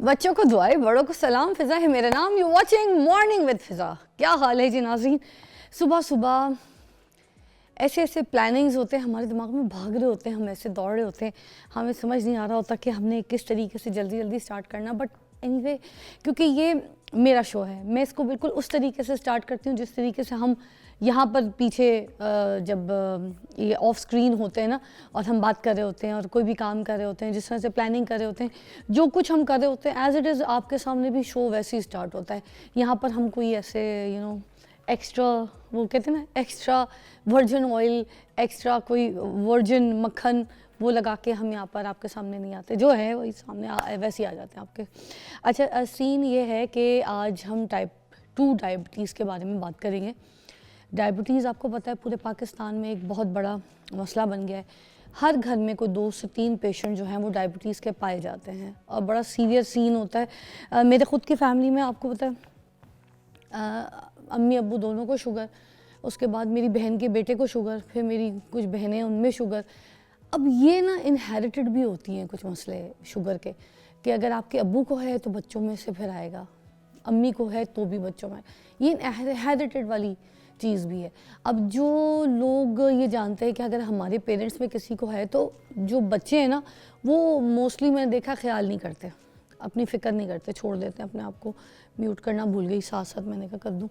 बच्चों को दुआएं, बड़ों को सलाम। फिजा है मेरा नाम। यू वाचिंग मॉर्निंग विद फिजा। क्या हाल है जी नाज़रीन? सुबह सुबह ऐसे ऐसे प्लानिंग्स होते हैं हमारे दिमाग में, भाग रहे होते हैं हम, ऐसे दौड़ रहे होते हैं, हमें समझ नहीं आ रहा होता कि हमने किस तरीके से जल्दी जल्दी स्टार्ट करना। बट एनीवे, क्योंकि ये मेरा शो है, मैं इसको बिल्कुल उस तरीके से स्टार्ट करती हूँ जिस तरीके से हम यहाँ पर पीछे जब ये ऑफ स्क्रीन होते हैं ना, और हम बात कर रहे होते हैं और कोई भी काम कर रहे होते हैं, जिस तरह से प्लानिंग कर रहे होते हैं, जो कुछ हम कर रहे होते हैं एज इट इज़ आपके सामने भी शो वैसे ही स्टार्ट होता है। यहाँ पर हम कोई ऐसे एक्स्ट्रा, वो कहते हैं ना, एक्स्ट्रा वर्जिन ऑयल, एक्स्ट्रा कोई वर्जिन मक्खन वो लगा के हम यहाँ पर आपके सामने नहीं आते, जो है वही सामने वैसे ही आ जाते हैं आपके। अच्छा, सीन ये है कि आज हम टाइप 2 डायबिटीज़ के बारे में बात करेंगे। डायबिटीज़ आपको पता है पूरे पाकिस्तान में एक बहुत बड़ा मसला बन गया है। हर घर में कोई 2 से 3 पेशेंट जो हैं वो डायबिटीज़ के पाए जाते हैं और बड़ा सीवियर सीन होता है। मेरे ख़ुद की फैमिली में आपको पता है अम्मी अब्बू दोनों को शुगर, उसके बाद मेरी बहन के बेटे को शुगर, फिर मेरी कुछ बहनें उनमें शुगर। अब ये ना इनहेरिटेड भी होती हैं कुछ मसले शुगर के, कि अगर आपके अब्बू को है तो बच्चों में से फिर आएगा, अम्मी को है तो भी बच्चों में, ये इनहेरिटेड वाली चीज़ भी है। अब जो लोग ये जानते हैं कि अगर हमारे पेरेंट्स में किसी को है तो जो बच्चे हैं ना वो मोस्टली मैंने देखा ख्याल नहीं करते, अपनी फ़िक्र नहीं करते, छोड़ देते हैं अपने आप को। म्यूट करना भूल गई, साथ साथ मैंने कहा कर दूँ।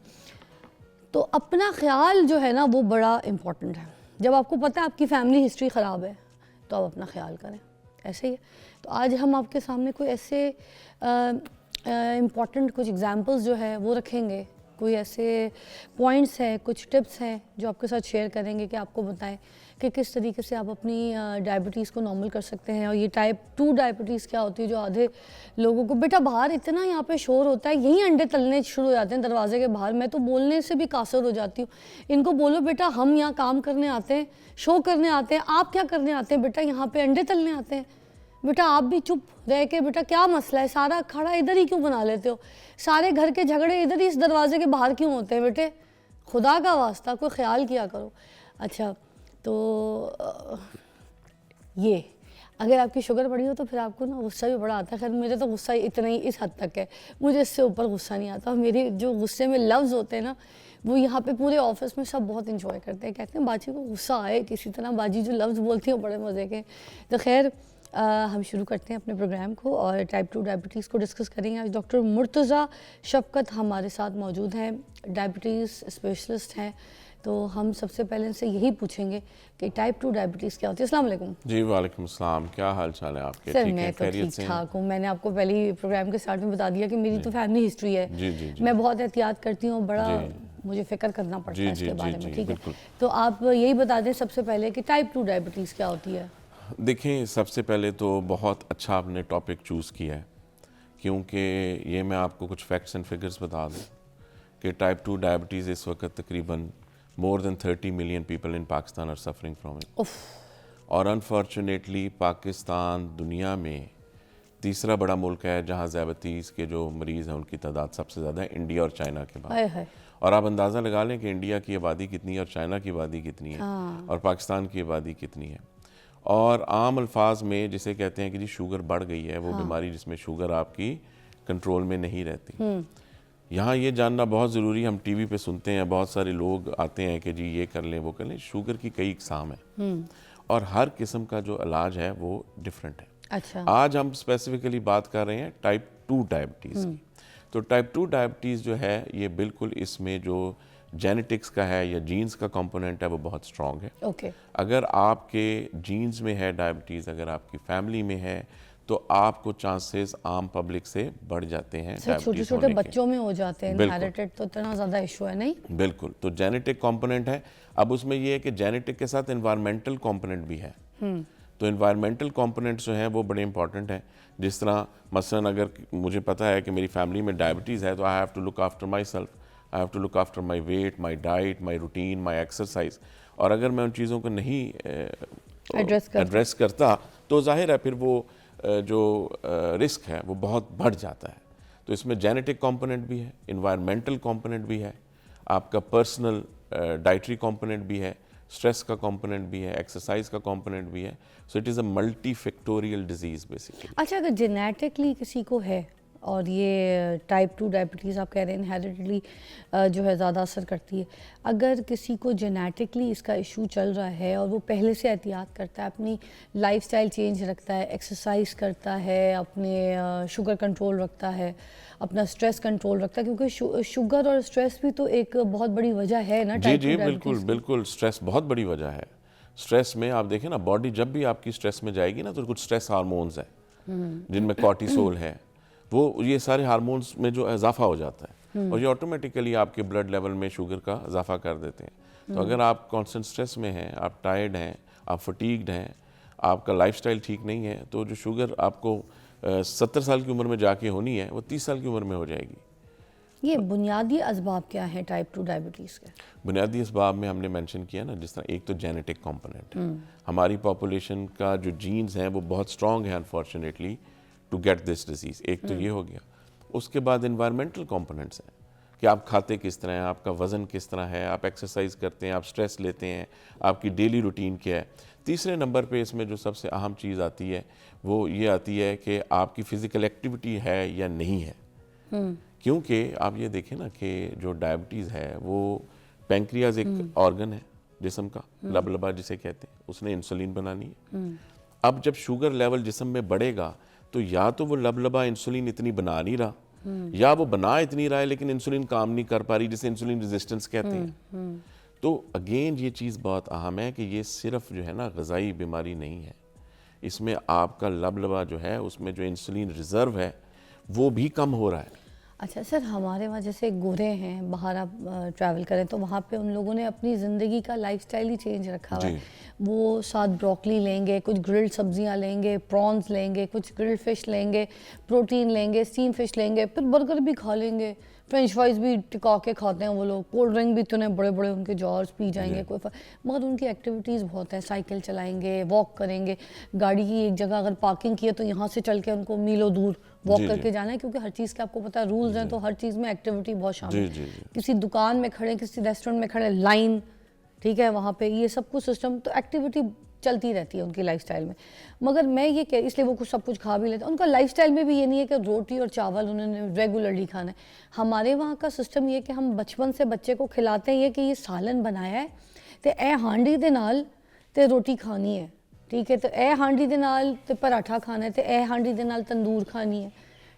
तो अपना ख्याल जो है ना वो बड़ा इम्पॉर्टेंट है। जब आपको पता है आपकी फैमिली हिस्ट्री ख़राब है तो आप अपना ख्याल करें, ऐसे ही है। तो आज हम आपके सामने कोई ऐसे इम्पॉर्टेंट कुछ एग्जांपल्स जो है वो रखेंगे, कोई ऐसे पॉइंट्स हैं, कुछ टिप्स हैं जो आपके साथ शेयर करेंगे कि आपको बताएं कि किस तरीके से आप अपनी डायबिटीज़ को नॉर्मल कर सकते हैं। और ये टाइप 2 डायबिटीज़ क्या होती है जो आधे लोगों को, बेटा बाहर इतना यहाँ पे शोर होता है, यहीं अंडे तलने शुरू हो जाते हैं दरवाजे के बाहर, मैं तो बोलने से भी कासर हो जाती हूँ। इनको बोलो बेटा हम यहाँ काम करने आते हैं, शो करने आते हैं, आप क्या करने आते हैं बेटा? यहाँ पे अंडे तलने आते हैं। बेटा आप भी चुप रह के, बेटा क्या मसला है, सारा खड़ा इधर ही क्यों बना लेते हो, सारे घर के झगड़े इधर ही इस दरवाजे के बाहर क्यों होते हैं बेटे? खुदा का वास्ता कोई ख्याल किया करो। अच्छा, तो ये अगर आपकी शुगर बढ़ी हो तो फिर आपको ना गुस्सा भी बड़ा आता है। खैर मेरे तो गुस्सा इतना ही इस हद तक है, मुझे इससे ऊपर गुस्सा नहीं आता। मेरे जो गुस्से में लफ्ज़ होते हैं ना वो यहाँ पे पूरे ऑफिस में सब बहुत इंजॉय करते हैं, कहते हैं बाजी को गुस्सा आए किसी तरह, बाजी जो लफ्ज़ बोलती हैं बड़े मज़े के। तो खैर हम शुरू करते हैं अपने प्रोग्राम को और टाइप 2 डायबिटीज़ को डिस्कस करेंगे। आज डॉक्टर मुर्तज़ा शफ़क़त हमारे साथ मौजूद हैं, डायबिटीज़ स्पेशलिस्ट हैं। तो हम सबसे पहले इनसे यही पूछेंगे कि टाइप 2 डायबिटीज़ क्या होती है। अस्सलाम वालेकुम। जी वालेकुम अस्सलाम, क्या हाल चाल है आपके? सर मैं तो ठीक ठाक हूँ। मैंने आपको पहले ही प्रोग्राम के स्टार्ट में बता दिया कि मेरी तो फैमिली हिस्ट्री है। जी जी जी। मैं बहुत एहतियात करती हूँ, बड़ा मुझे फ़िक्र करना पड़ता है इसके बारे में, ठीक है? तो आप यही बता दें सबसे पहले कि टाइप 2 डायबिटीज़ क्या होती है। देखें, सबसे पहले तो बहुत अच्छा आपने टॉपिक चूज़ किया है, क्योंकि ये मैं आपको कुछ फैक्ट्स एंड फिगर्स बता दूँ कि टाइप 2 डायबिटीज़ इस वक्त तकरीबन more than 30 million people in Pakistan are suffering from it. और अनफॉर्चुनेटली पाकिस्तान दुनिया में तीसरा बड़ा मुल्क है जहाँ ज़ायबतीज़ के जो मरीज़ हैं उनकी तादाद सबसे ज़्यादा है, इंडिया और चाइना के बाद। और आप अंदाज़ा लगा लें कि इंडिया की आबादी कितनी है और चाइना की आबादी कितनी है और पाकिस्तान की आबादी कितनी है। और आम अल्फाज में जिसे कहते हैं कि जी शुगर बढ़ गई है, वो बीमारी जिसमें शुगर आपकी कंट्रोल में नहीं रहती। यहाँ ये जानना बहुत ज़रूरी, हम टीवी पे सुनते हैं, बहुत सारे लोग आते हैं कि जी ये कर लें वो कर लें। शुगर की कई इकसाम है और हर किस्म का जो इलाज है वो डिफरेंट है। अच्छा, आज हम स्पेसिफिकली बात कर रहे हैं टाइप 2 डायबिटीज़ की। तो टाइप 2 डायबिटीज़ जो है ये बिल्कुल इसमें जो जेनेटिक्स का है या जीन्स का कंपोनेंट है वो बहुत स्ट्रॉन्ग है। ओके। अगर आपके जीन्स में है डायबिटीज़, अगर आपकी फैमिली में है तो आपको चांसेस आम पब्लिक से बढ़ जाते हैं। छोटे छोटे बच्चों में हो जाते हैं, इनहेरिटेड तो इतना ज़्यादा इशू है नहीं। बिल्कुल, तो जेनेटिक कंपोनेंट है। अब उसमें ये है कि जेनेटिक के साथ एनवायरमेंटल कंपोनेंट भी है। तो एनवायरमेंटल कंपोनेंट्स जो हैं वो बड़े इंपॉर्टेंट हैं। जिस तरह मसलन अगर मुझे पता है कि मेरी फैमिली में डायबिटीज़ है तो I have to look after my self, I have to look after my weight, my diet, my routine, my exercise. और अगर मैं उन चीज़ों को नहीं एड्रेस करता तो जाहिर है फिर वो जो रिस्क है वो बहुत बढ़ जाता है। तो इसमें जेनेटिक कंपोनेंट भी है, एनवायरमेंटल कंपोनेंट भी है, आपका पर्सनल डाइटरी कंपोनेंट भी है, स्ट्रेस का कंपोनेंट भी है, एक्सरसाइज का कंपोनेंट भी है। So it is a multi factorial disease basically. अच्छा, अगर जेनेटिकली किसी को है और ये टाइप 2 डायबिटीज़ आप कह रहे हैं इनहेरिटली जो है ज़्यादा असर करती है। अगर किसी को जेनेटिकली इसका इशू चल रहा है और वो पहले से एहतियात करता है, अपनी लाइफस्टाइल चेंज रखता है, एक्सरसाइज करता है, अपने शुगर कंट्रोल रखता है, अपना स्ट्रेस कंट्रोल रखता है, क्योंकि शुगर और स्ट्रेस भी तो एक बहुत बड़ी वजह है ना जी टाइप 2 जी बिल्कुल डायबिटीज़ की। बिल्कुल, स्ट्रेस बहुत बड़ी वजह है। स्ट्रेस में आप देखें ना, बॉडी जब भी आपकी स्ट्रेस में जाएगी ना, तो कुछ स्ट्रेस हार्मोन्स हैं जिनमें कॉर्टिसोल है, वो ये सारे हार्मोन्स में जो इजाफा हो जाता है और ये ऑटोमेटिकली आपके ब्लड लेवल में शुगर का इजाफा कर देते हैं। तो अगर आप कॉन्स्टेंट स्ट्रेस में हैं, आप टायर्ड हैं, आप फटीग्ड हैं, आपका लाइफस्टाइल ठीक नहीं है, तो जो शुगर आपको 70 साल की उम्र में जाके होनी है, वो 30 साल की उम्र में हो जाएगी। ये बुनियादी असबाब क्या हैं टाइप 2 डायबिटीज़ के? बुनियादी इसबाब में हमने मेंशन किया ना, जिस तरह एक तो जेनेटिक कंपोनेंट है, हमारी पॉपुलेशन का जो जीन्स हैं वो बहुत स्ट्रॉन्ग है unfortunately to get this disease, एक तो ये हो गया। उसके बाद इन्वायरमेंटल कंपोनेंट्स हैं कि आप खाते किस तरह हैं, आपका वज़न किस तरह है, आप एक्सरसाइज करते हैं, आप स्ट्रेस लेते हैं, आपकी डेली रूटीन क्या है। तीसरे नंबर पे इसमें जो सबसे अहम चीज़ आती है वो ये आती है कि आपकी फ़िज़िकल एक्टिविटी है या नहीं है। क्योंकि आप ये देखें ना कि जो डायबिटीज़ है वो पैंक्रियाज एक ऑर्गन है जिस्म का, लबलबा जिसे कहते हैं, उसने इंसुलिन बनानी है। अब जब शुगर लेवल जिस्म में बढ़ेगा तो या तो वो लबलबा इंसुलिन इतनी बना नहीं रहा, या वो बना इतनी रहा है लेकिन इंसुलिन काम नहीं कर पा रही, जिसे इंसुलिन रेजिस्टेंस कहते हैं। तो अगेन ये चीज़ बहुत अहम है कि ये सिर्फ जो है ना ग़िज़ाई बीमारी नहीं है, इसमें आपका लबलबा जो है उसमें जो इंसुलिन रिज़र्व है वो भी कम हो रहा है। अच्छा सर, हमारे वहाँ जैसे गोरे हैं, बाहर आप ट्रैवल करें तो वहाँ पे उन लोगों ने अपनी ज़िंदगी का लाइफस्टाइल ही चेंज रखा हुआ है। वो साथ ब्रोकली लेंगे, कुछ ग्रिल्ड सब्जियाँ लेंगे, प्रॉन्स लेंगे, कुछ ग्रिल्ड फिश लेंगे, प्रोटीन लेंगे, स्टीम फिश लेंगे, फिर बर्गर भी खा लेंगे, फ्रेंच फ्राइज भी टिका के खाते हैं वो लोग, कोल्ड ड्रिंक भी इतने बड़े बड़े उनके जॉर्स पी जाएंगे, मगर उनकी एक्टिविटीज़ बहुत है, साइकिल चलाएंगे, वॉक करेंगे, गाड़ी की एक जगह अगर पार्किंग की है तो यहाँ से चल के उनको मीलों दूर वॉक करके जाना है, क्योंकि हर चीज़ के आपको पता है रूल्स हैं, तो हर चीज़ में एक्टिविटी बहुत शामिल है। किसी दुकान में खड़े, किसी रेस्टोरेंट में खड़े, लाइन, ठीक है, वहाँ पे ये सब कुछ सिस्टम, तो एक्टिविटी चलती रहती है उनकी लाइफस्टाइल में। मगर मैं ये कह, इसलिए वो कुछ सब कुछ खा भी लेते हैं। उनका लाइफस्टाइल में भी ये नहीं है कि रोटी और चावल उन्होंने रेगुलरली खाना है। हमारे वहाँ का सिस्टम ये कि हम बचपन से बच्चे को खिलाते हैं ये कि ये सालन बनाया है तो ए हांडी दे नाल ते रोटी खानी है, ठीक है, तो ए हांडी दे नाल ते पराठा खाना है, तो ए हांडी दे नाल तंदूर खानी है,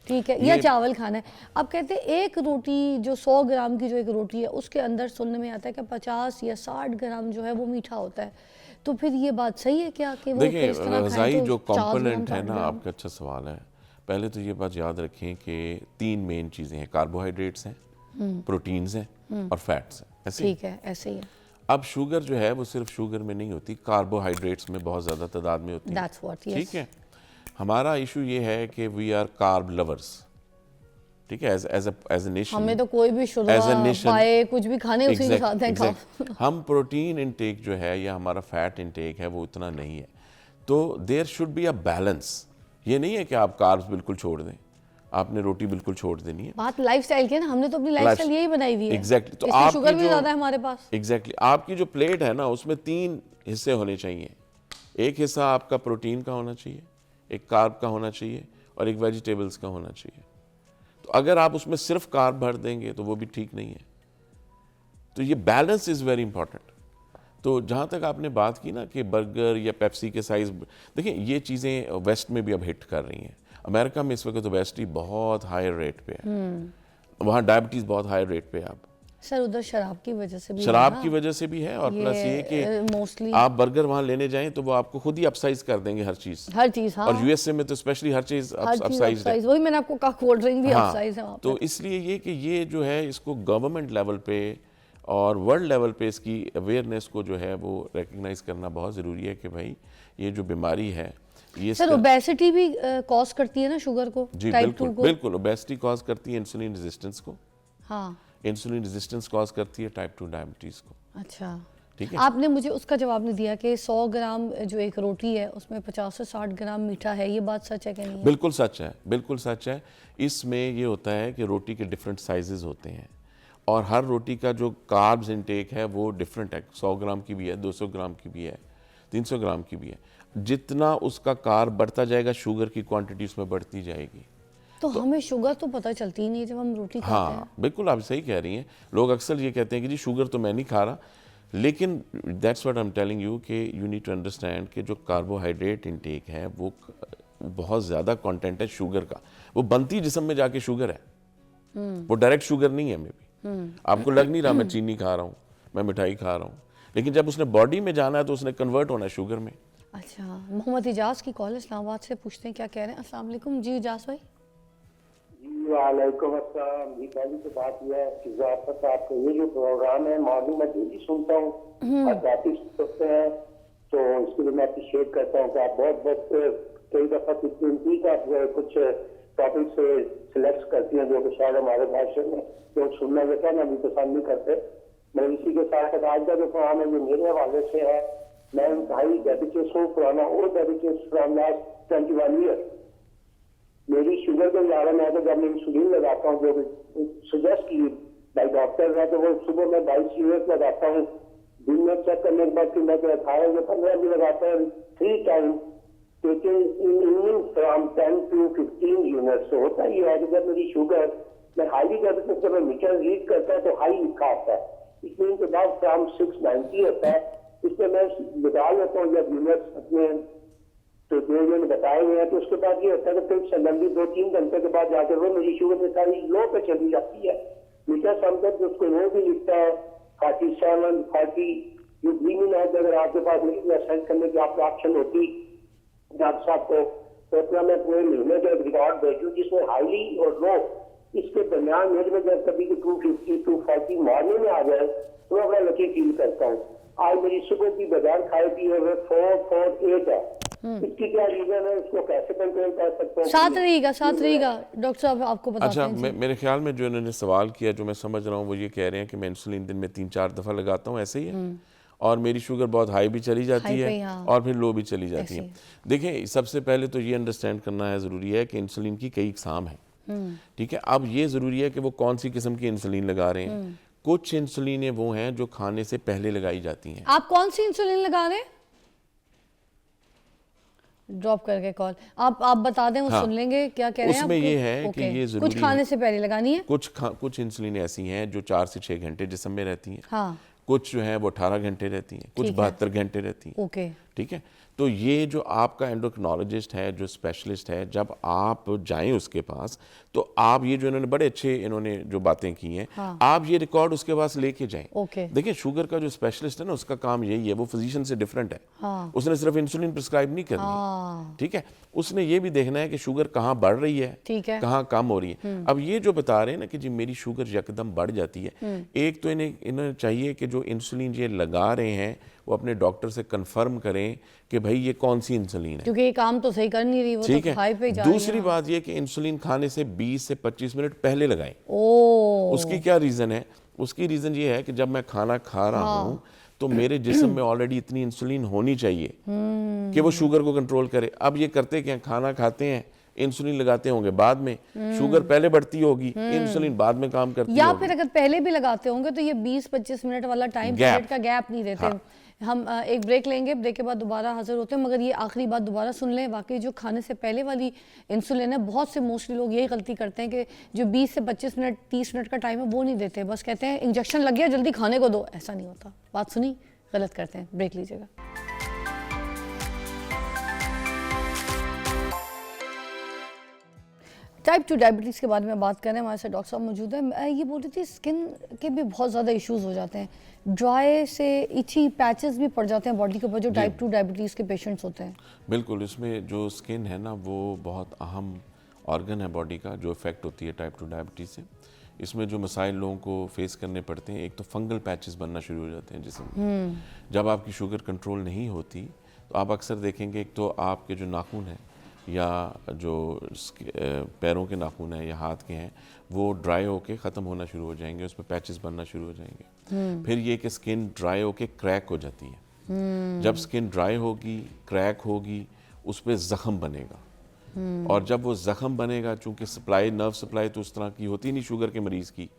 ठीक है, या चावल खाना है। अब कहते हैं एक रोटी जो 100 ग्राम की जो एक रोटी है उसके अंदर सुनने में आता है कि 50 या 60 ग्राम जो है वो मीठा होता है। तो फिर ये बात सही है क्या कि वो देखिए इस तरह ग़िज़ाई खाएं तो जो 50 ग्राम, कंपोनेंट है 60 ना, ग्राम? आपका अच्छा सवाल है। पहले तो ये बात याद रखें कि 3 मेन चीज़ें हैं, कार्बोहाइड्रेट्स हैं, प्रोटीन्स हैं और फैट्स हैं, ऐसे ही। ठीक है, ऐसे ही है। अब शुगर जो है वो सिर्फ शुगर में नहीं होती, कार्बोहाइड्रेट्स में बहुत ज़्यादा तादाद में होती है। That's what, yes. ठीक है, हमारा इशू ये है कि वी आर कार्ब लवर्स, ठीक है, एज ए नेशन। हमें तो कोई भी शुरुआत पाए कुछ भी खाने उसी के साथ है खाओ। हम प्रोटीन इंटेक जो है या हमारा फैट इंटेक है वो उतना नहीं है, तो there should be a balance. ये नहीं है कि आप कार्ब्स बिल्कुल छोड़ दें, आपने रोटी बिल्कुल छोड़ देनी है। बात लाइफस्टाइल की है ना, हमने तो अपनी लाइफस्टाइल यही बनाई हुई है। एग्जैक्टली, तो इसलिए आपकी शुगर भी जो ज्यादा है हमारे पास। एग्जैक्टली आपकी जो प्लेट है ना उसमें 3 हिस्से होने चाहिए। एक हिस्सा आपका प्रोटीन का होना चाहिए, एक कार्ब का होना चाहिए और एक वेजिटेबल्स का होना चाहिए। तो अगर आप उसमें सिर्फ कार्ब भर देंगे तो वो भी ठीक नहीं है। तो ये बैलेंस इज़ वेरी इंपॉर्टेंट। तो जहाँ तक आपने बात की ना कि बर्गर या पेप्सी के साइज़, देखिए ये चीज़ें वेस्ट में भी अब हिट कर रही हैं। अमेरिका में इस वक्त ओबेसिटी बहुत हाई रेट पे है, वहाँ डायबिटीज़ बहुत हाई रेट पे है। अब सर उधर शराब की वजह से भी शराब की वजह से भी है, और प्लस ये कि मोस्टली आप बर्गर वहाँ लेने जाएं तो वो आपको खुद ही अपसाइज कर देंगे हर चीज़। हाँ। और यूएसए में तो स्पेशली हर चीज़ अपसाइज है। वही मैंने आपको कहा, कोल्ड ड्रिंक भी अपसाइज है वहाँ पे। तो इसलिए ये कि ये जो है इसको गवर्नमेंट लेवल पे और वर्ल्ड लेवल पे इसकी अवेयरनेस को जो है वो रिकग्नाइज करना बहुत ज़रूरी है कि भाई ये जो बीमारी है ये सर ओबेसिटी भी कॉज करती है ना शुगर को, जी टाइप बिल्कुल 2 को। बिल्कुल, ओबेसिटी कॉज करती है इंसुलिन रेजिस्टेंस को। हाँ, इंसुलिन रेजिस्टेंस कॉज करती है टाइप 2 डायबिटीज़ को। अच्छा, ठीक है। आपने मुझे उसका जवाब नहीं दिया कि 100 ग्राम जो एक रोटी है उसमें 50 से 60 ग्राम मीठा है, ये बात सच है कि नहीं है? बिल्कुल सच है, बिल्कुल सच है। इसमें ये होता है कि रोटी के डिफरेंट साइजेस होते हैं और हर रोटी का जो कार्ब्स इनटेक है वो डिफरेंट है। 100 ग्राम की भी है, 200 ग्राम की भी है, 300 ग्राम की भी है। जितना उसका कार्ब बढ़ता जाएगा शुगर की क्वांटिटी उसमें बढ़ती जाएगी। तो हमें शुगर तो पता चलती ही नहीं जब हम रोटी खाते हैं। हाँ बिल्कुल, आप सही कह रही हैं। लोग अक्सर ये कहते हैं कि जी शुगर तो मैं नहीं खा रहा, लेकिन that's what I am telling you कि यू नीड टू अंडरस्टैंड कि जो कार्बोहाइड्रेट इंटेक है वो बहुत ज़्यादा कंटेंट है शुगर का। वो बनती जिस्म में जाके शुगर है, वो डायरेक्ट शुगर नहीं है। मे बी आपको लग नहीं रहा मैं चीनी खा रहा हूँ, मैं मिठाई खा रहा हूँ, लेकिन जब उसने बॉडी में जाना है तो उसने कन्वर्ट होना है शुगर में। अच्छा, मोहम्मद इजाज की कॉल इस्लामाबाद से, पूछते हैं क्या कह रहे हैं। अस्सलाम वालेकुम जी इजाज भाई। वालेकुम अस्सलाम जी। पहली तो बात यह है कि ज़ाफ़त आपका ये जो प्रोग्राम है मॉर्निंग में डेली सुनता हूँ और काफी सुनते हैं, तो इसके लिए मैं अप्रिशिएट करता हूँ कि आप बहुत कई दफ़ा कितनी आप कुछ टॉपिक से सिलेक्ट करती हैं जो कि शायद हमारे भाषण में लोग सुनना जैसा ना भी पसंद नहीं करते। मैं इसी के साथ आज का जो प्रोग्राम है जो मेरे हवाले से है, मैं इंतहाई डेडिकेट हूँ, पुराना और डेडिकेट फ्रॉम लास्ट 21 ईयर। मेरी शुगर के कारण है तो जब मैं इंसुलिन लगाता हूँ जो सजेस्ट की बाई डॉक्टर है, तो वो सुबह में 22 यूनिट लगाता हूँ। दिन में चेक करने के बाद कि मैं 18 या 15 भी लगाता हूँ 3 time, taking in evening from 10 to 15 unit. तो होता ही है कि जब मेरी शुगर मैं हाईली करता हूँ, जब मैं मीटर रीड करता है तो हाई लिखा आता है, इसमें के बाद फ्रॉम 690 होता है। इसमें मैं लगा लेता हूँ जब यूनिट अपने तो जो बताए हुए हैं, तो उसके बाद ये होता है कि फिर सडनली 2-3 घंटे के बाद जाकर वो मेरी शुगर में सारी लो पे चली जाती है। मीठा समझकर तो उसको वो भी लिखता है 47, 40। ये ड्रीमिंग है अगर आपके पास सेंड करने की आपको ऑप्शन होती डॉक्टर साहब को, तो अपना मैं पूरे महीने का एक रिकॉर्ड भेजूँ जिसमें हाईली और लो इसके दरमियान मेरे में जब कभी 250 240 मॉर्निंग में आ जाए तो मैं बड़ा लकी फील करता हूँ। आज मेरी सुबह की बाजार खाए पिए हुए 448 है। इसकी क्या रीजन है, इसको कैसे कंट्रोल कर सकते हैं? साथ रहिएगा डॉक्टर साहब, आपको बताते अच्छा, हैं। मेरे ख्याल में जो इन्होंने सवाल किया, जो मैं समझ रहा हूँ, वो ये कह रहे हैं कि मैं इंसुलिन दिन में 3-4 दफ़ा लगाता हूँ, ऐसे ही है, और मेरी शुगर बहुत हाई भी चली जाती हाई है पे, हाँ। और फिर लो भी चली जाती है। देखिए, सबसे पहले तो ये अंडरस्टैंड करना है ज़रूरी है कि इंसुलिन की कई इकसाम है, ठीक है। अब ये ज़रूरी है कि वो कौन सी किस्म की इंसुलिन लगा रहे हैं। कुछ इंसुलिन वो हैं जो खाने से पहले लगाई जाती हैं। आप कौन सी इंसुलिन लगा रहे हैं? ड्रॉप करके कॉल आप बता दें, वो हाँ, सुन लेंगे क्या कह रहे हैं। उसमें आपको ये है कि ये ज़रूरी कुछ खाने से पहले लगानी है। कुछ इंसुलिन ऐसी हैं जो 4 से 6 घंटे जिस्म में रहती हैं। हाँ, कुछ जो है वो 18 घंटे रहती हैं, कुछ 72 घंटे रहती हैं। ओके, ठीक है। तो ये जो आपका एंडोक्रिनोलॉजिस्ट है, जो स्पेशलिस्ट है, जब आप जाएं उसके पास, तो आप ये जो इन्होंने बड़े अच्छे इन्होंने जो बातें की हैं, हाँ। आप ये रिकॉर्ड उसके पास लेके जाएं। ओके। देखिए, शुगर का जो स्पेशलिस्ट है ना, उसका काम यही है, वो फिजिशियन से डिफरेंट है। हाँ। उसने सिर्फ इंसुलिन प्रिस्क्राइब नहीं करनी, हाँ, ठीक है। उसने ये भी देखना है कि शुगर कहाँ बढ़ रही है, ठीक है, कहाँ कम हो रही है। अब ये जो बता रहे हैं ना कि जी मेरी शुगर यकदम बढ़ जाती है, एक तो इन्हें चाहिए कि जो इंसुलिन ये लगा रहे हैं वो अपने डॉक्टर से कंफर्म करें कि भाई ये कौन सी इंसुलिन है, क्योंकि ये काम तो सही कर नहीं रही, वो ठीक तो हाई पे है। जा रही है। दूसरी बात ये कि इंसुलिन खाने से 20 से 25 मिनट पहले लगाएं। ओ, उसकी क्या रीज़न है? उसकी रीज़न ये है कि जब मैं खाना खा रहा हूँ तो मेरे जिस्म में ऑलरेडी इतनी इंसुलिन होनी चाहिए कि वो शुगर को कंट्रोल करे। अब ये करते क्या, खाना खाते हैं, इंसुलिन लगाते होंगे बाद में, शुगर पहले बढ़ती होगी, इंसुलिन बाद में काम करती या होगी। फिर अगर पहले भी लगाते होंगे तो ये 20-25 मिनट वाला टाइम पीरियड का गैप नहीं देते। हाँ। हम एक ब्रेक लेंगे, ब्रेक के बाद दोबारा हाजिर होते हैं। मगर ये आखिरी बात दोबारा सुन लें, वाकई जो खाने से पहले वाली इंसुलिन है, बहुत से मोस्टली लोग यही गलती करते हैं कि जो 20 से 25 मिनट 30 मिनट का टाइम है वो नहीं देते, बस कहते हैं इंजेक्शन लग गया जल्दी खाने को दो। ऐसा नहीं होता, बात सुनी, गलत करते हैं। ब्रेक लीजिएगा। टाइप 2 डायबिटीज़ के बारे में बात करें, हमारे साथ डॉक्टर साहब मौजूद है। मैं ये बोल रही थी, स्किन के भी बहुत ज़्यादा इश्यूज हो जाते हैं, ड्राई से इची पैचेस भी पड़ जाते हैं बॉडी के ऊपर जो टाइप 2 डायबिटीज़ के पेशेंट्स होते हैं। बिल्कुल, इसमें जो स्किन है ना वो बहुत अहम ऑर्गन है बॉडी का जो इफ़ेक्ट होती है टाइप 2 डायबिटीज़ से। इसमें जो मसाइल लोगों को फेस करने पड़ते हैं, एक तो फंगल पैचेस बनना शुरू हो जाते हैं जिस्म में। जब आपकी शुगर कंट्रोल नहीं होती तो आप अक्सर देखेंगे, एक तो आपके जो नाखून हैं या जो पैरों के नाखून हैं या हाथ के हैं, वो ड्राई होके ख़त्म होना शुरू हो जाएंगे, उस पर पैचेस बनना शुरू हो जाएंगे। फिर ये कि स्किन ड्राई होके क्रैक हो जाती है। जब स्किन ड्राई होगी, क्रैक होगी, उस पर ज़ख़म बनेगा, और जब वो ज़ख़म बनेगा, चूँकि सप्लाई, नर्व सप्लाई तो उस तरह की होती नहीं शुगर के मरीज़ की,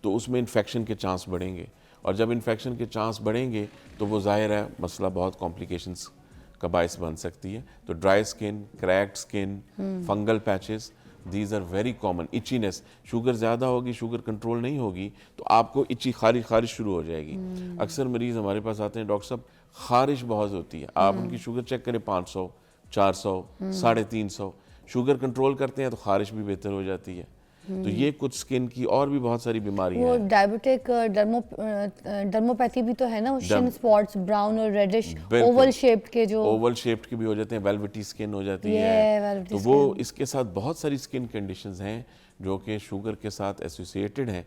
तो उसमें इन्फेक्शन के चांस बढ़ेंगे, और जब इन्फेक्शन के चांस बढ़ेंगे तो वो ज़ाहिर है मसला बहुत कॉम्प्लिकेशंस का बायस बन सकती है। तो dry skin, cracked skin, fungal patches, these are very common. Itchiness, sugar ज़्यादा होगी, शुगर कंट्रोल नहीं होगी तो आपको इची खारिश शुरू हो जाएगी। अक्सर मरीज़ हमारे पास आते हैं, डॉक्टर साहब खारिश बहुत होती है, आप उनकी शुगर चेक करें 500, 400, 350, शुगर कंट्रोल करते हैं तो खारिश भी बेहतर हो जाती है। तो ये कुछ स्किन की और भी बहुत सारी बीमारियां वो हैं। डायबिटिक डर्मोपैथी भी तो है ना, वो शिन स्पॉट्स ब्राउन और रेडिश बिल्कुल। ओवल शेप्ड के जो ओवल शेप्ड की भी हो जाते हैं, वेलवेटी स्किन हो जाती Yeah, है। velvety तो वो इसके साथ बहुत सारी स्किन कंडीशंस हैं जो कि शुगर के साथ एसोसिएटेड हैं